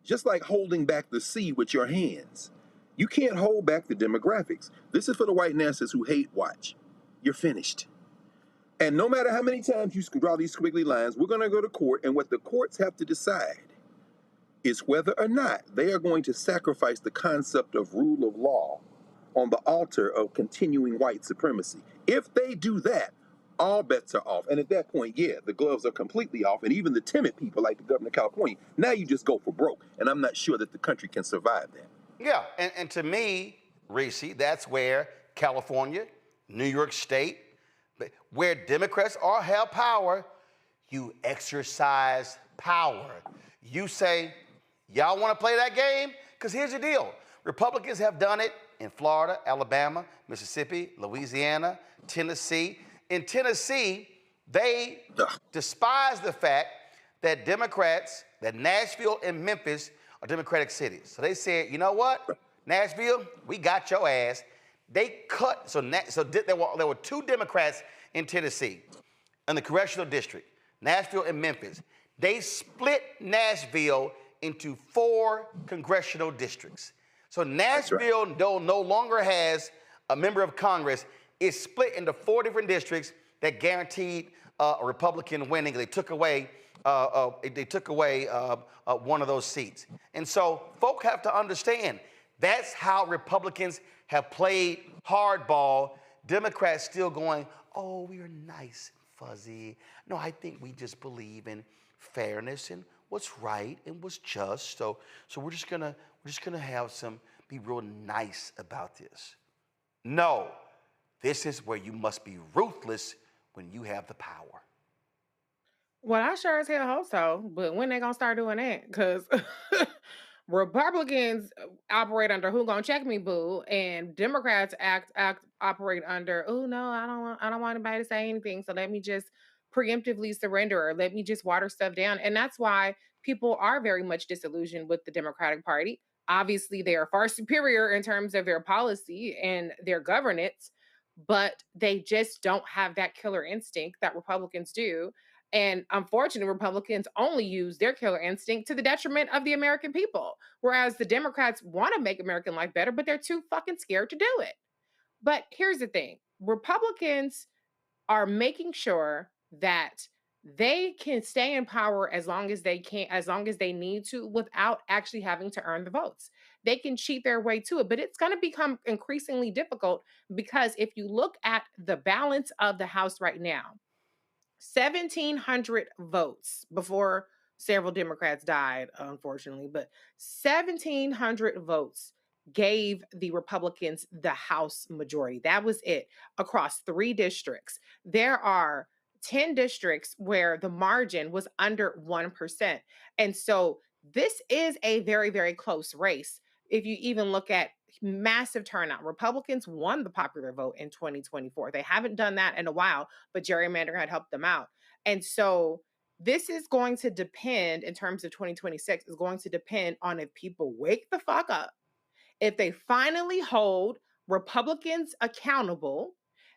Just like holding back the sea with your hands, you can't hold back the demographics. This is for the white nationalists who hate watch. You're finished. And no matter how many times you draw these squiggly lines, we're going to go to court, and what the courts have to decide is whether or not they are going to sacrifice the concept of rule of law on the altar of continuing white supremacy. If they do that, all bets are off. And at that point, yeah, the gloves are completely off. And even the timid people like the governor of California, now you just go for broke. And I'm not sure that the country can survive that. Yeah, and to me, Reese, that's where California, New York State, where Democrats all have power, you exercise power. You say, y'all want to play that game? Because here's the deal. Republicans have done it in Florida, Alabama, Mississippi, Louisiana, Tennessee. In Tennessee, they despise the fact that Democrats, that Nashville and Memphis are Democratic cities. So they said, you know what? Nashville, we got your ass. They cut, there were two Democrats in Tennessee in the congressional district, Nashville and Memphis. They split Nashville into 4 congressional districts. So Nashville no longer has a member of Congress. It's split into 4 different districts that guaranteed a Republican winning. They took away one of those seats. And so folk have to understand that's how Republicans have played hardball. Democrats still going, oh, we are nice and fuzzy. No, I think we just believe in fairness and what's right and what's just. So we're just gonna be real nice about this. No, this is where you must be ruthless when you have the power. Well, I sure as hell hope so. But when they gonna start doing that? Because Republicans operate under "who gonna check me, boo," and Democrats operate under "oh no, I don't want anybody to say anything, so let me just preemptively surrender or let me just water stuff down." And that's why people are very much disillusioned with the Democratic Party. Obviously, they are far superior in terms of their policy and their governance, but they just don't have that killer instinct that Republicans do. And unfortunately, Republicans only use their killer instinct to the detriment of the American people. Whereas the Democrats want to make American life better, but they're too fucking scared to do it. But here's the thing. Republicans are making sure that they can stay in power as long as they need to without actually having to earn the votes. They can cheat their way to it, but it's going to become increasingly difficult because if you look at the balance of the House right now, 1,700 votes before several Democrats died, unfortunately, but 1,700 votes gave the Republicans the House majority. That was it across 3 districts. There are 10 districts where the margin was under 1%. And so this is a very, very close race. If you even look at massive turnout, Republicans won the popular vote in 2024. They haven't done that in a while, but gerrymandering had helped them out. And so this is going to depend, in terms of 2026, is going to depend on if people wake the fuck up, if they finally hold Republicans accountable,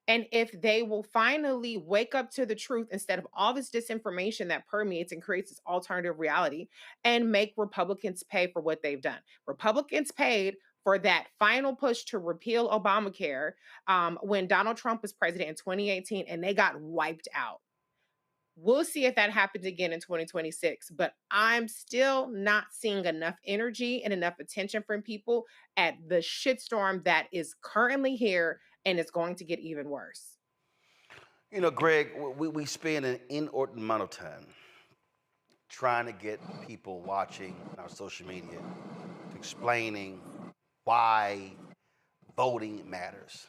and if they will finally wake up to the truth instead of all this disinformation that permeates and creates this alternative reality and make Republicans pay for what they've done. Republicans paid for that final push to repeal Obamacare when Donald Trump was president in 2018, and they got wiped out. We'll see if that happens again in 2026, but I'm still not seeing enough energy and enough attention from people at the shitstorm that is currently here, and it's going to get even worse. You know, Greg, we spend an inordinate amount of time trying to get people watching our social media explaining why voting matters.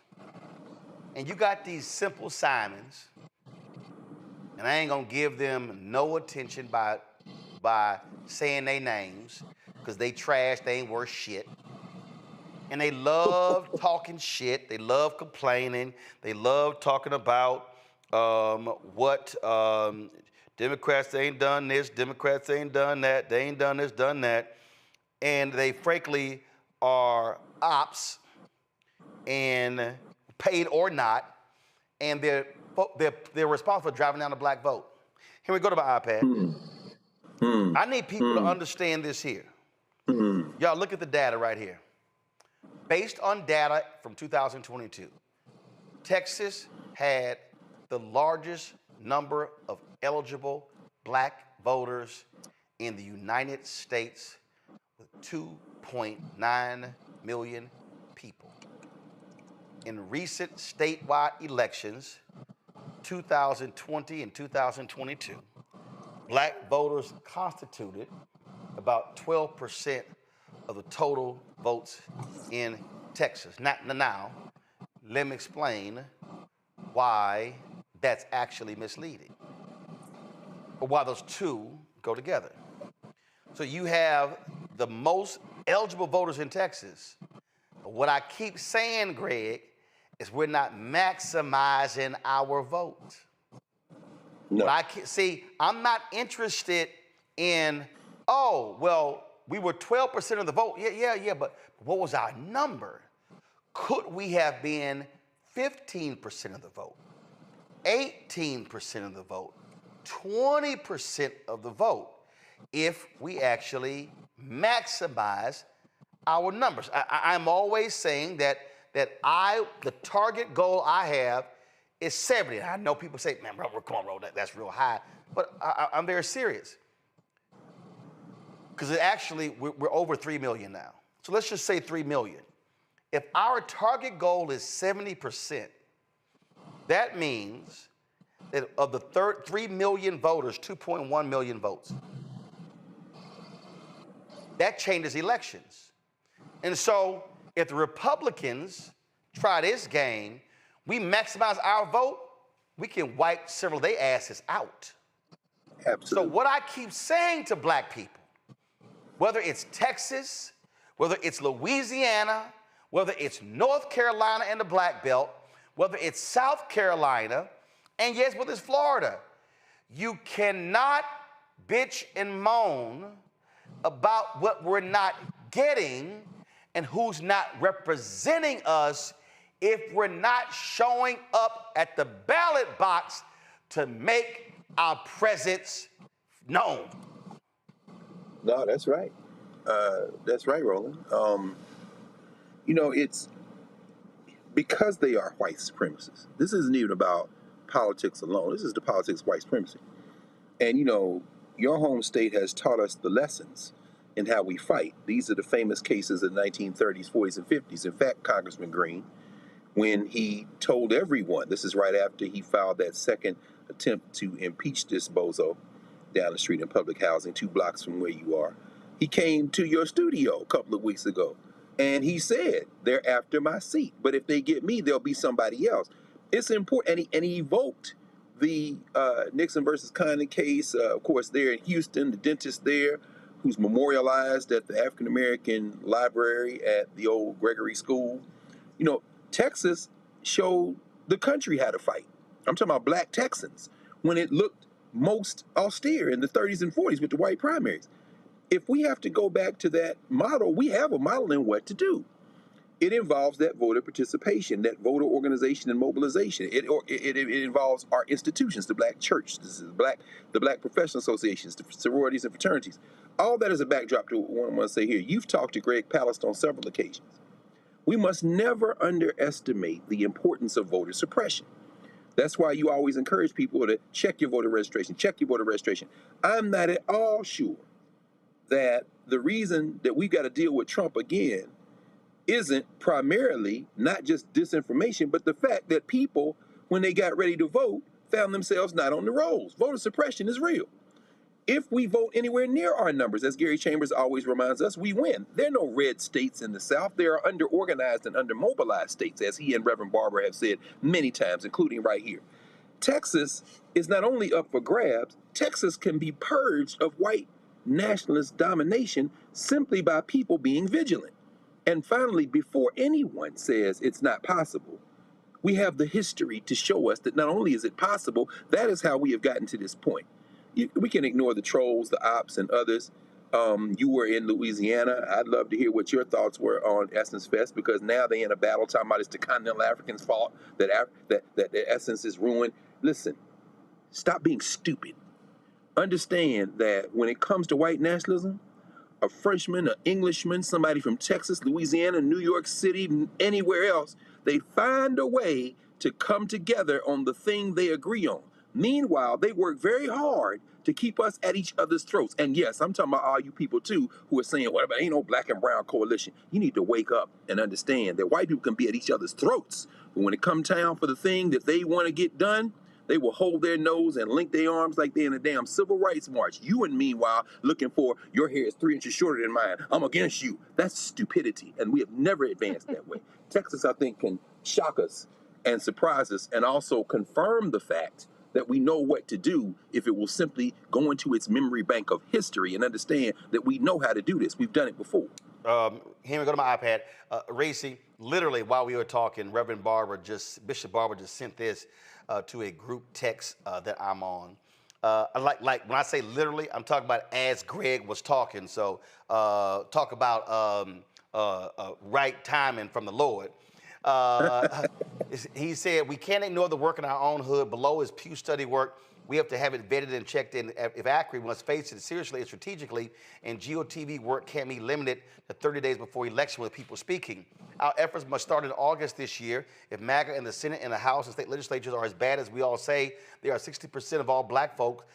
And you got these simple Simons, and I ain't gonna give them no attention by saying their names, because they trash, they ain't worth shit. And they love talking shit, they love complaining, they love talking about what Democrats ain't done this, Democrats ain't done that, they ain't done this, done that. And they frankly are ops, and paid or not, and they're responsible for driving down the black vote. Here we go to my iPad. I need people to understand this here. Y'all look at the data right here. Based on data from 2022, Texas had the largest number of eligible black voters in the United States with 2.9 million people. In recent statewide elections, 2020 and 2022, black voters constituted about 12% of the total votes in Texas. Now, let me explain why that's actually misleading, or why those two go together. So you have the most eligible voters in Texas. But what I keep saying, Greg, is we're not maximizing our vote. No. I'm not interested in, oh, well, we were 12% of the vote. Yeah, but what was our number? Could we have been 15% of the vote, 18% of the vote, 20% of the vote, if we actually maximize our numbers? I'm always saying that the target goal I have is 70. I know people say, man, bro, come on, bro, that's real high. But I'm very serious. Because actually, we're over 3 million now. So let's just say 3 million. If our target goal is 70%, that means that of the 3 million voters, 2.1 million votes. That changes elections. And so if the Republicans try this game, we maximize our vote, we can wipe several of their asses out. Absolutely. So what I keep saying to black people, whether it's Texas, whether it's Louisiana, whether it's North Carolina and the Black Belt, whether it's South Carolina, and yes, whether it's Florida, you cannot bitch and moan about what we're not getting and who's not representing us if we're not showing up at the ballot box to make our presence known. No, that's right. That's right, Roland. You know, because they are white supremacists. This isn't even about politics alone. This is the politics of white supremacy. And, you know, your home state has taught us the lessons in how we fight. These are the famous cases of the 1930s, 40s, and 50s. In fact, Congressman Green, when he told everyone, this is right after he filed that second attempt to impeach this bozo down the street in public housing 2 blocks from where you are, he came to your studio a couple of weeks ago, and he said, they're after my seat. But if they get me, there'll be somebody else. It's important. And he evoked the Nixon versus Condon case, of course, there in Houston, the dentist there, who's memorialized at the African American Library at the old Gregory School. You know, Texas showed the country how to fight. I'm talking about black Texans when it looked most austere in the 30s and 40s with the white primaries. If we have to go back to that model, we have a model in what to do. It involves that voter participation, that voter organization and mobilization. It involves our institutions, the black church, the black professional associations, the sororities and fraternities. All that is a backdrop to what I want to say here. You've talked to Greg Palast on several occasions. We must never underestimate the importance of voter suppression. That's why you always encourage people to check your voter registration, check your voter registration. I'm not at all sure that the reason that we've got to deal with Trump again isn't primarily not just disinformation, but the fact that people, when they got ready to vote, found themselves not on the rolls. Voter suppression is real. If we vote anywhere near our numbers, as Gary Chambers always reminds us, we win. There are no red states in the South. There are under-organized and under-mobilized states, as he and Reverend Barber have said many times, including right here. Texas is not only up for grabs, Texas can be purged of white nationalist domination simply by people being vigilant. And finally, before anyone says it's not possible, we have the history to show us that not only is it possible, that is how we have gotten to this point. We can ignore the trolls, the ops, and others. You were in Louisiana. I'd love to hear what your thoughts were on Essence Fest, because now they're in a battle talking about it's the continental Africans' fault that the Essence is ruined. Listen, stop being stupid. Understand that when it comes to white nationalism, a Frenchman, an Englishman, somebody from Texas, Louisiana, New York City, anywhere else, they find a way to come together on the thing they agree on. Meanwhile, they work very hard to keep us at each other's throats. And yes, I'm talking about all you people too who are saying, what about ain't no black and brown coalition? You need to wake up and understand that white people can be at each other's throats. But when it comes time for the thing that they want to get done, they will hold their nose and link their arms like they're in a damn civil rights march. You and meanwhile looking for your hair is 3 inches shorter than mine. I'm against you. That's stupidity. And we have never advanced that way. Texas, I think, can shock us and surprise us and also confirm the fact that we know what to do if it will simply go into its memory bank of history and understand that we know how to do this. We've done it before. Henry, go to my iPad. Racy, literally while we were talking, Bishop Barber just sent this to a group text that I'm on. Like when I say literally, I'm talking about as Greg was talking. So talk about right timing from the Lord. He said, we can't ignore the work in our own hood. Below is Pew study work. We have to have it vetted and checked in. If accurate, we must face it seriously and strategically. And GOTV work can't be limited to 30 days before election with people speaking. Our efforts must start in August this year. If MAGA and the Senate and the House and state legislatures are as bad as we all say, there are 60% of all black folks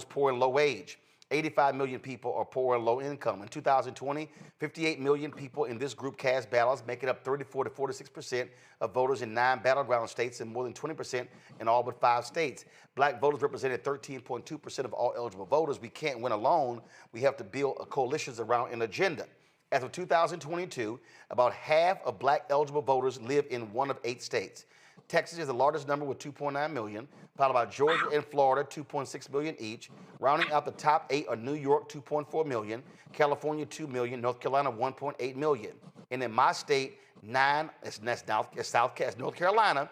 poor and low wage. 85 million people are poor and low income. In 2020, 58 million people in this group cast ballots, making up 34 to 46% of voters in 9 battleground states and more than 20% in all but 5 states. Black voters represented 13.2% of all eligible voters. We can't win alone. We have to build coalitions around an agenda. As of 2022, about half of black eligible voters live in one of 8 states. Texas is the largest number with 2.9 million, followed by Georgia and Florida, 2.6 million each. Rounding out the top 8 are New York, 2.4 million, California, 2 million, North Carolina, 1.8 million. And in my state, North Carolina,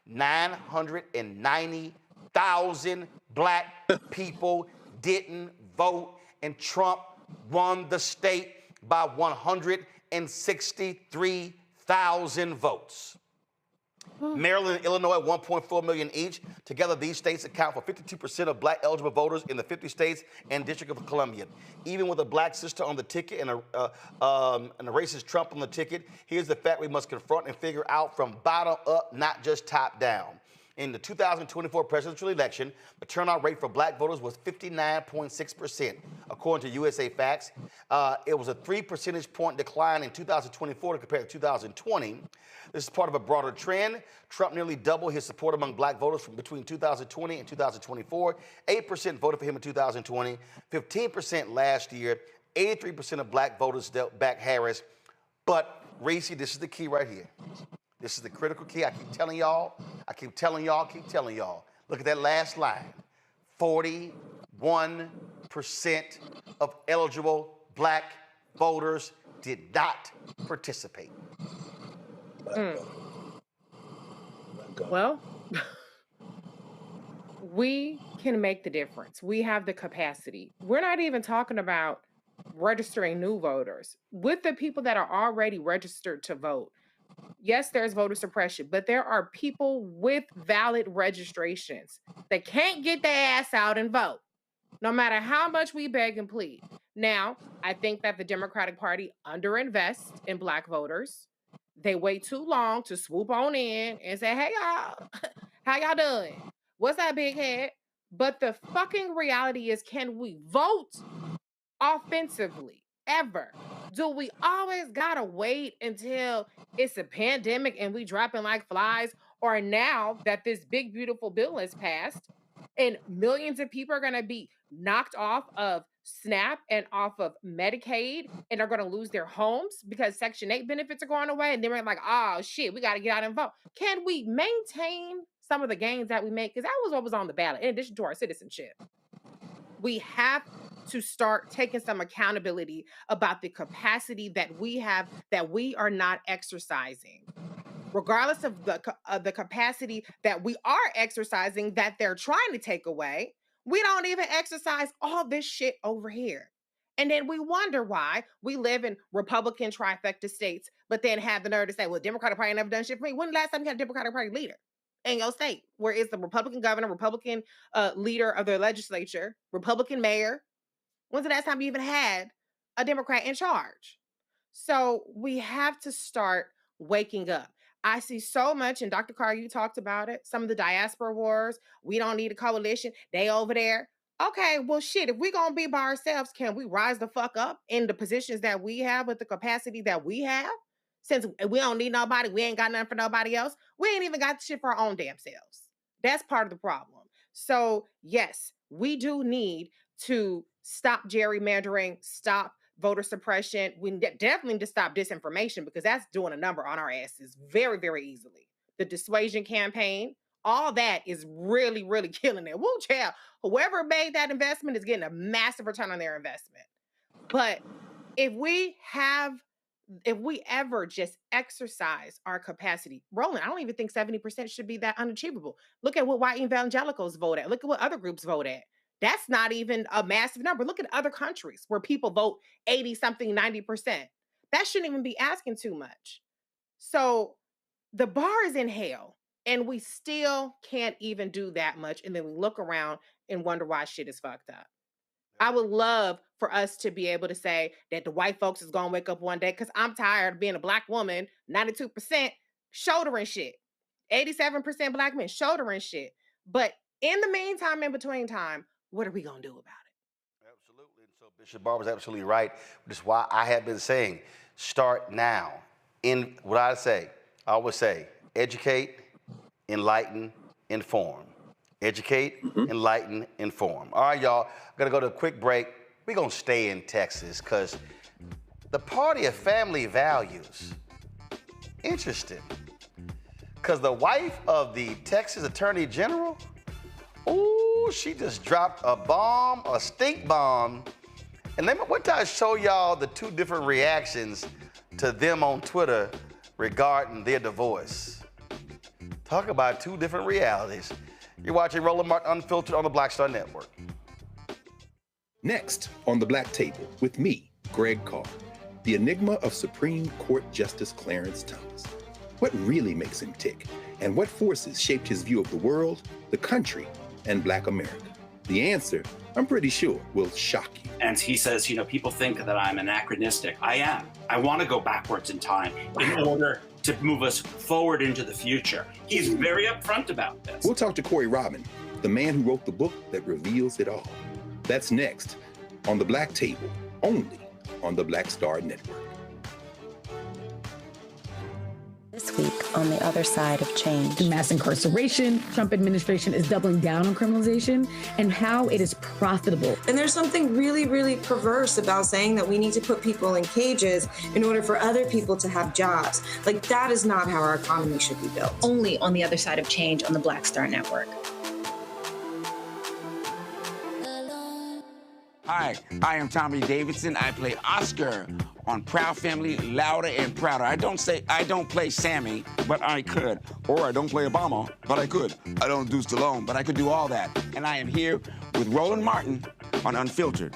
990,000 black people didn't vote, and Trump won the state by 163,000 votes. Maryland and Illinois at 1.4 million each. Together, these states account for 52% of black eligible voters in the 50 states and District of Columbia. Even with a black sister on the ticket and a racist Trump on the ticket, here's the fact we must confront and figure out from bottom up, not just top down. In the 2024 presidential election, the turnout rate for black voters was 59.6%. According to USA Facts, it was a 3 percentage point decline in 2024 compared to 2020. This is part of a broader trend. Trump nearly doubled his support among black voters from between 2020 and 2024. 8% voted for him in 2020, 15% last year. 83% of black voters backed Harris. But, Reese, this is the key right here. This is the critical key. I keep telling y'all. Look at that last line. 41% of eligible black voters did not participate. Well, we can make the difference. We have the capacity. We're not even talking about registering new voters. With the people that are already registered to vote, yes, there's voter suppression, but there are people with valid registrations that can't get their ass out and vote, no matter how much we beg and plead. Now, I think that the Democratic Party underinvests in black voters. They wait too long to swoop on in and say, hey, y'all, how y'all doing? What's that big head? But the fucking reality is, can we vote offensively ever? Do we always gotta wait until it's a pandemic and we dropping like flies? Or now that this big, beautiful bill is passed and millions of people are gonna be knocked off of SNAP and off of Medicaid and are gonna lose their homes because Section 8 benefits are going away, and then we're like, oh shit, we gotta get out and vote. Can we maintain some of the gains that we make? Because that was what was on the ballot, in addition to our citizenship. We have to start taking some accountability about the capacity that we have that we are not exercising, regardless of the capacity that we are exercising that they're trying to take away. We don't even exercise all this shit over here. And then we wonder why we live in Republican trifecta states, but then have the nerve to say, well, Democratic Party never done shit for me. When the last time you had a Democratic Party leader in your state? Where is the Republican governor, Republican leader of their legislature, Republican mayor? When's the last time you even had a Democrat in charge? So we have to start waking up. I see so much, and Dr. Carr, you talked about it, some of the diaspora wars. We don't need a coalition. They over there. Okay, well, shit, if we're going to be by ourselves, can we rise the fuck up in the positions that we have with the capacity that we have? Since we don't need nobody, we ain't got nothing for nobody else. We ain't even got shit for our own damn selves. That's part of the problem. So, yes, we do need to stop gerrymandering, stop voter suppression. We definitely need to stop disinformation, because that's doing a number on our asses very, very easily. The dissuasion campaign, all that is really, really killing it. Woo, child. Whoever made that investment is getting a massive return on their investment. But if we ever just exercise our capacity, Roland, I don't even think 70% should be that unachievable. Look at what white evangelicals vote at. Look at what other groups vote at. That's not even a massive number. Look at other countries where people vote 80 something, 90%. That shouldn't even be asking too much. So the bar is in hell, and we still can't even do that much. And then we look around and wonder why shit is fucked up. I would love for us to be able to say that the white folks is going to wake up one day, because I'm tired of being a black woman, 92% shouldering shit, 87% black men shouldering shit. But in the meantime, in between time, what are we going to do about it? Absolutely. And so Bishop Barber's absolutely right. Which is why I have been saying, start now. In what I always say, educate, enlighten, inform. Educate, enlighten, inform. All right, y'all. I'm going to go to a quick break. We're going to stay in Texas because the party of family values. Interesting. Because the wife of the Texas Attorney General, ooh, she just dropped a bomb, a stink bomb. And what did I show y'all the two different reactions to them on Twitter regarding their divorce? Talk about two different realities. You're watching Roland Martin Unfiltered on the Black Star Network. Next on the Black Table with me, Greg Carr, the enigma of Supreme Court Justice Clarence Thomas. What really makes him tick? And what forces shaped his view of the world, the country, and Black America? The answer, I'm pretty sure, will shock you. And he says, people think that I'm anachronistic. I am. I want to go backwards in time in order to move us forward into the future. He's very upfront about this. We'll talk to Corey Robin, the man who wrote the book that reveals it all. That's next on The Black Table, only on the Black Star Network. This week on the other side of change. Mass incarceration, Trump administration is doubling down on criminalization, and how it is profitable. And there's something really, really perverse about saying that we need to put people in cages in order for other people to have jobs. Like, that is not how our economy should be built. Only on the other side of change on the Black Star Network. Hi, I am Tommy Davidson. I play Oscar on Proud Family, Louder and Prouder. I don't play Sammy, but I could. Or I don't play Obama, but I could. I don't do Stallone, but I could do all that. And I am here with Roland Martin on Unfiltered.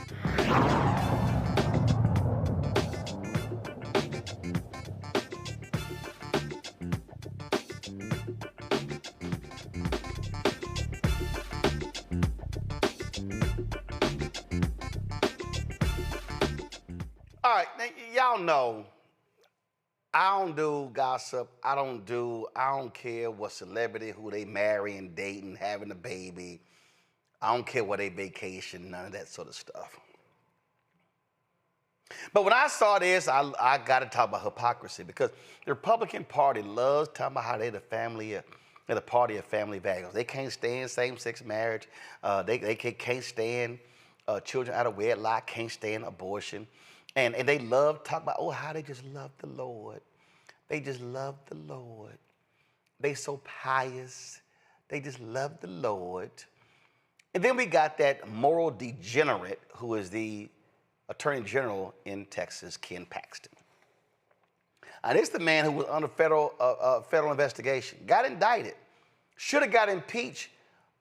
All right, now, y'all know I don't do gossip. I don't care what celebrity, who they marry and dating, having a baby. I don't care where they vacation, none of that sort of stuff. But when I saw this, I got to talk about hypocrisy, because the Republican Party loves talking about how they're the party of family values. They can't stand same-sex marriage. They can't stand children out of wedlock, can't stand abortion. And they love talking about, how they just love the Lord. They just love the Lord. They so pious. They just love the Lord. And then we got that moral degenerate who is the Attorney General in Texas, Ken Paxton. Now, this is the man who was under federal investigation, got indicted, should have got impeached,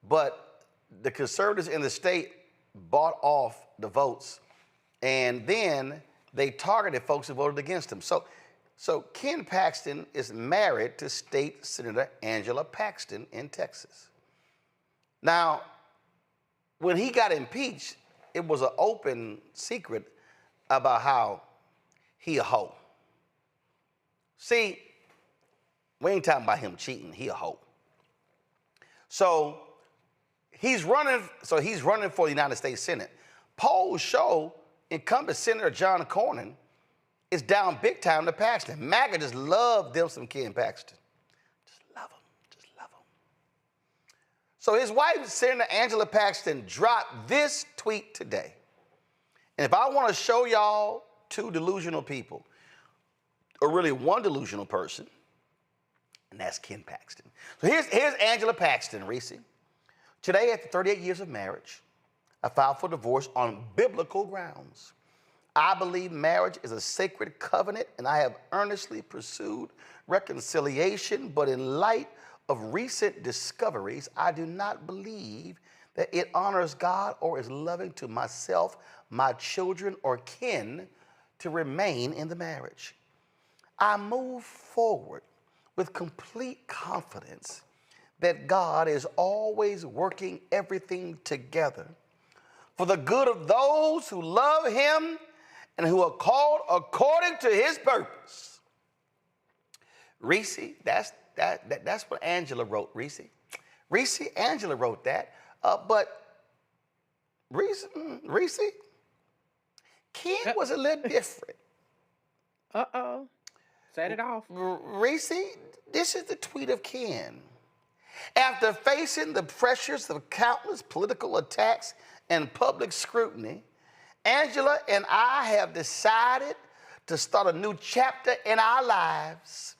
but the conservatives in the state bought off the votes. And then they targeted folks who voted against him. So Ken Paxton is married to State Senator Angela Paxton in Texas. Now, when he got impeached, it was an open secret about how he a hoe. See, we ain't talking about him cheating, he a hoe. So he's running for the United States Senate. Polls show incumbent Senator John Cornyn is down big time to Paxton. MAGA just love them some Ken Paxton. Just love him. So his wife, Senator Angela Paxton, dropped this tweet today. And if I want to show y'all two delusional people, or really one delusional person, and that's Ken Paxton. So here's Angela Paxton, Reese. Today, after 38 years of marriage, I filed for divorce on biblical grounds. I believe marriage is a sacred covenant, and I have earnestly pursued reconciliation, but in light of recent discoveries, I do not believe that it honors God or is loving to myself, my children, or kin to remain in the marriage. I move forward with complete confidence that God is always working everything together for the good of those who love him and who are called according to his purpose. Reese, that's what Angela wrote, Reese. Angela wrote that, but Reese, Ken was a little different. Uh-oh. Set it off. Reese, this is the tweet of Ken. After facing the pressures of countless political attacks and public scrutiny, Angela and I have decided to start a new chapter in our lives.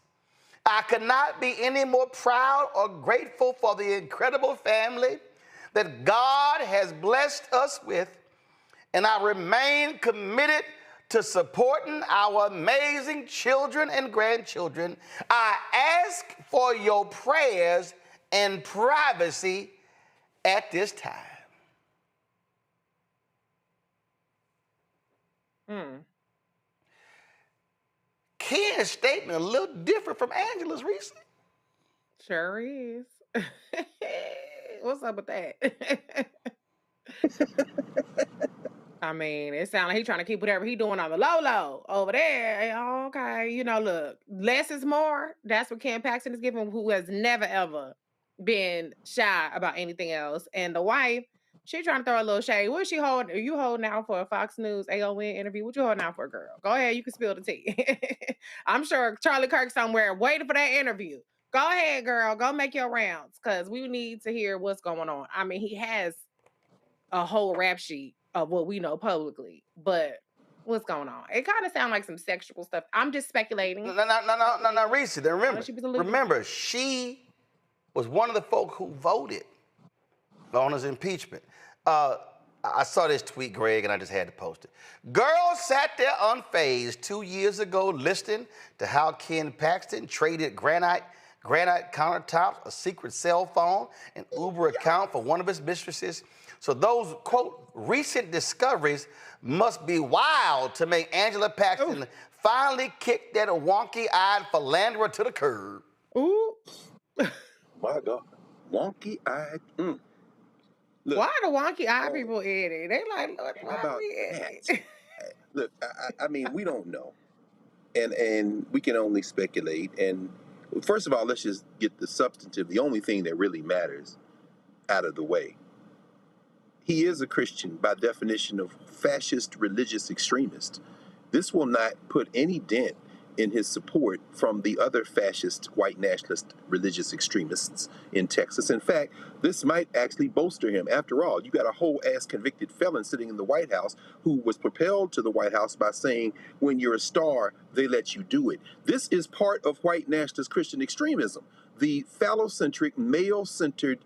I could not be any more proud or grateful for the incredible family that God has blessed us with, and I remain committed to supporting our amazing children and grandchildren. I ask for your prayers and privacy at this time. Ken's statement a little different from Angela's recently. Sure is. What's up with that? I mean, it sounds like he's trying to keep whatever he doing on the low over there. Okay, you know, look, less is more. That's what Ken Paxton is giving, who has never ever been shy about anything else. And the wife, she trying to throw a little shade. What is she holding? Are you holding out for a Fox News AON interview? What you holding out for, girl? Go ahead, you can spill the tea. I'm sure Charlie Kirk somewhere waiting for that interview. Go ahead, girl. Go make your rounds, because we need to hear what's going on. I mean, he has a whole rap sheet of what we know publicly, but what's going on? It kind of sounds like some sexual stuff. I'm just speculating. No, Reese. Then She was alluding. remember, she was one of the folk who voted on his impeachment. I saw this tweet, Greg, and I just had to post it. Girl sat there unfazed 2 years ago listening to how Ken Paxton traded granite countertops, a secret cell phone, an Uber account for one of his mistresses. So those, quote, recent discoveries must be wild to make Angela Paxton finally kick that wonky-eyed philanderer to the curb. Ooh. My God. Wonky-eyed. Look, why the wonky-eyed people in it? They like, look, how about that? Look, I mean, we don't know. And we can only speculate. And first of all, let's just get the substantive, the only thing that really matters, out of the way. He is a Christian by definition of fascist religious extremist. This will not put any dent in his support from the other fascist white nationalist religious extremists in Texas. In fact, this might actually bolster him. After all, you got a whole ass convicted felon sitting in the White House who was propelled to the White House by saying, when you're a star, they let you do it. This is part of white nationalist Christian extremism. The phallocentric, male-centered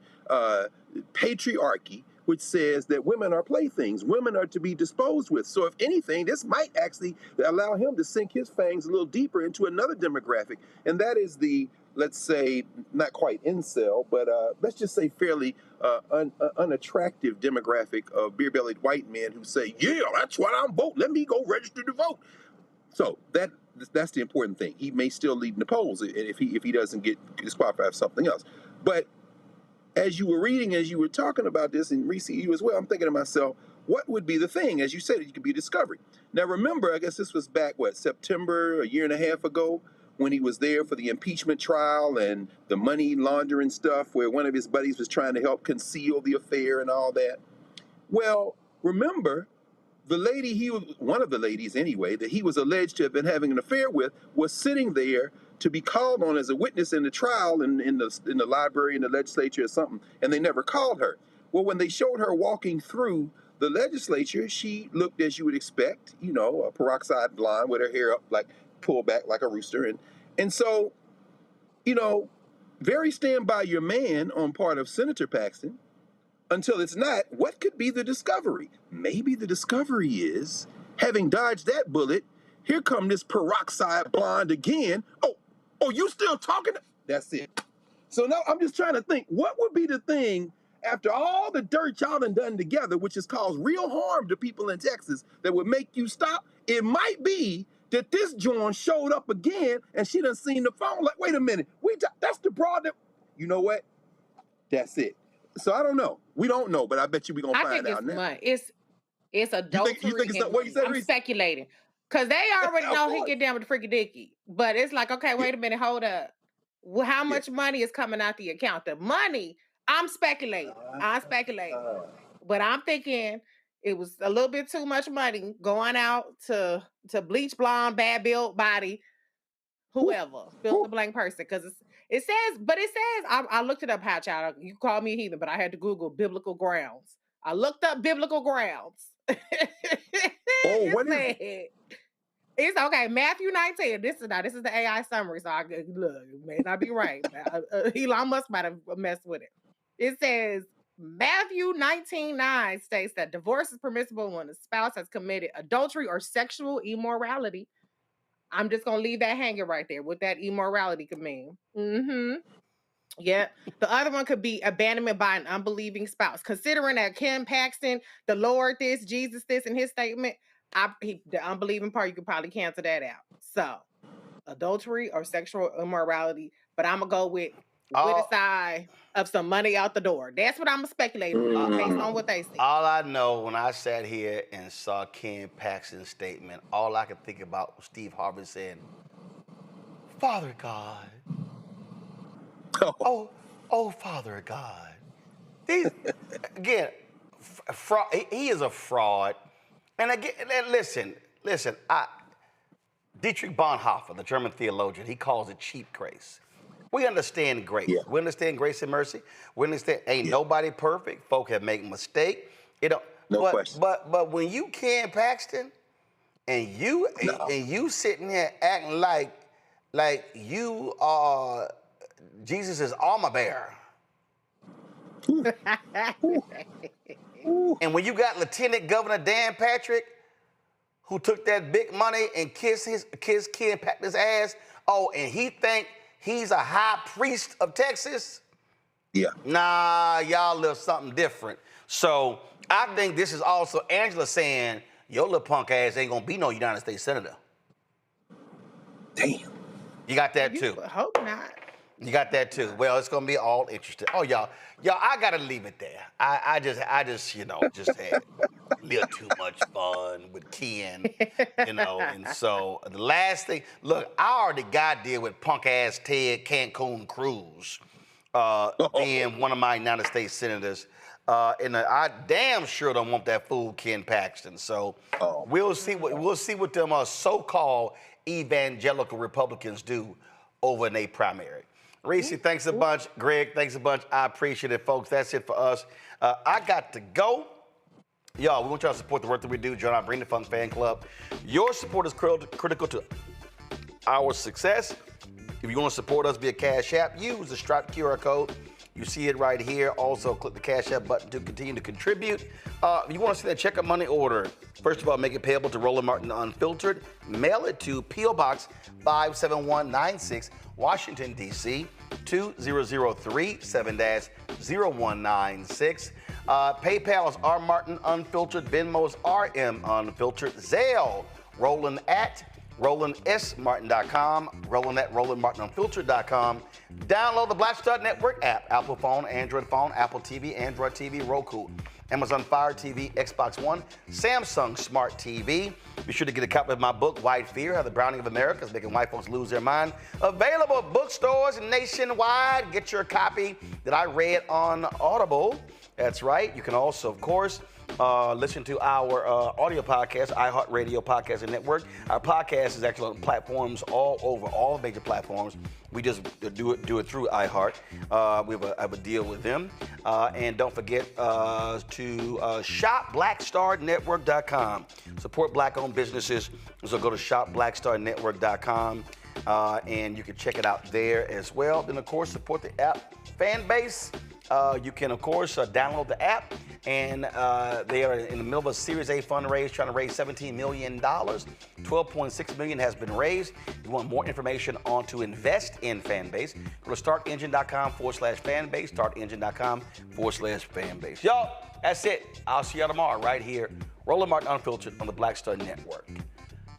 patriarchy, which says that women are playthings, women are to be disposed with. So if anything, this might actually allow him to sink his fangs a little deeper into another demographic, and that is the, let's say, not quite incel, but let's just say fairly unattractive demographic of beer-bellied white men who say, yeah, that's what I'm voting, let me go register to vote. So that's the important thing. He may still lead in the polls if he doesn't get disqualified for something else. But as you were reading, as you were talking about this, and Reese, you as well, I'm thinking to myself, what would be the thing? As you said, it could be a discovery. Now, remember, I guess this was back, September, a year and a half ago, when he was there for the impeachment trial and the money laundering stuff, where one of his buddies was trying to help conceal the affair and all that. Well, remember, the lady, one of the ladies anyway, that he was alleged to have been having an affair with, was sitting there to be called on as a witness in the trial in the library, in the legislature or something, and they never called her. Well, when they showed her walking through the legislature, she looked as you would expect, you know, a peroxide blonde with her hair up, like pulled back like a rooster. And so, you know, very stand by your man on part of Senator Paxton until it's not. What could be the discovery? Maybe the discovery is, having dodged that bullet, here come this peroxide blonde again. Oh, you still talking? That's it. So now I'm just trying to think, what would be the thing after all the dirt y'all done together, which has caused real harm to people in Texas, that would make you stop? It might be that this John showed up again and she done seen the phone. Like, wait a minute, that's the broad that, you know what? That's it. So I don't know. We don't know, but I bet you we're gonna find out now. It's adultery. You think it's what you said, I'm Reese? speculating. Because they already know he get down with the freaky dicky. But it's like, okay, wait a minute, hold up. Well, how much money is coming out the account? The money, I'm speculating. But I'm thinking it was a little bit too much money going out to bleach blonde, bad built body, whoever, fill the blank person. Because it says, I looked it up, how child. You call me a heathen, but I had to Google biblical grounds. I looked up biblical grounds. Oh, what is it? It's okay. Matthew 19. This is the AI summary, so look, it may not be right. Elon Musk might have messed with it. It says Matthew 19:9 states that divorce is permissible when the spouse has committed adultery or sexual immorality. I'm just gonna leave that hanging right there. What that immorality could mean. Yeah. The other one could be abandonment by an unbelieving spouse. Considering that Ken Paxton, the Lord this, Jesus this in his statement, the unbelieving part, you could probably cancel that out. So adultery or sexual immorality, but I'm gonna go with the side of some money out the door. That's what I'm speculating based on what they say. All I know, when I sat here and saw Ken Paxton's statement, all I could think about was Steve Harvey saying, "Father God, oh Father God." These again, fraud. He is a fraud. And again, listen. Dietrich Bonhoeffer, the German theologian, he calls it cheap grace. We understand grace. Yeah. We understand grace and mercy. We understand ain't nobody perfect. Folk have made mistakes. No question. But when you Ken Paxton and you sitting here acting like you are Jesus' armor bearer. And when you got Lieutenant Governor Dan Patrick, who took that big money and kissed Ken Paxton's ass, and he think he's a high priest of Texas? Yeah. Nah, y'all live something different. So I think this is also Angela saying, your little punk ass ain't gonna be no United States Senator. Damn. You got that too. Hope not. You got that too. Well, it's gonna be all interesting. Oh, y'all, I gotta leave it there. I just just had a little too much fun with Ken, and so the last thing, look, I already got deal with punk ass Ted Cancun Cruz being one of my United States senators. And I damn sure don't want that fool Ken Paxton. So we'll see what them so-called evangelical Republicans do over in their primary. Reese, thanks a bunch. Greg, thanks a bunch. I appreciate it, folks. That's it for us. I got to go. Y'all, we want y'all to support the work that we do. Join our Bring the Funk fan club. Your support is critical to our success. If you want to support us via Cash App, use the Stripe QR code. You see it right here. Also, click the Cash App button to continue to contribute. If you want to see that checkup money order, first of all, make it payable to Roland Martin Unfiltered. Mail it to P.O. Box 57196, Washington, D.C. 20037-0196. PayPal is R. Martin Unfiltered. Venmo is RM Unfiltered. Zelle, Roland at RolandSMartin.com, Roland at RolandMartinUnfiltered.com. Download the Black Star Network app, Apple phone, Android phone, Apple TV, Android TV, Roku, Amazon Fire TV, Xbox One, Samsung Smart TV. Be sure to get a copy of my book, White Fear, How the Browning of America is Making White Folks Lose Their Mind. Available at bookstores nationwide. Get your copy that I read on Audible. That's right. You can also, of course, listen to our audio podcast, iHeartRadio Podcast and Network. Our podcast is actually on platforms all over, all major platforms. We just do it through iHeart. We have a deal with them. And don't forget to shop BlackStarNetwork.com. Support Black-owned businesses. So go to shopBlackStarNetwork.com. And you can check it out there as well. Then, of course, support the app Fanbase. You can, of course, download the app, and they are in the middle of a Series A fundraise trying to raise $17 million. $12.6 million has been raised. If you want more information on to invest in Fanbase, go to startengine.com/fanbase, startengine.com/fanbase. Y'all, that's it. I'll see y'all tomorrow right here. Roland Martin Unfiltered on the Black Star Network.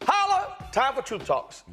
Holla! Time for Truth Talks.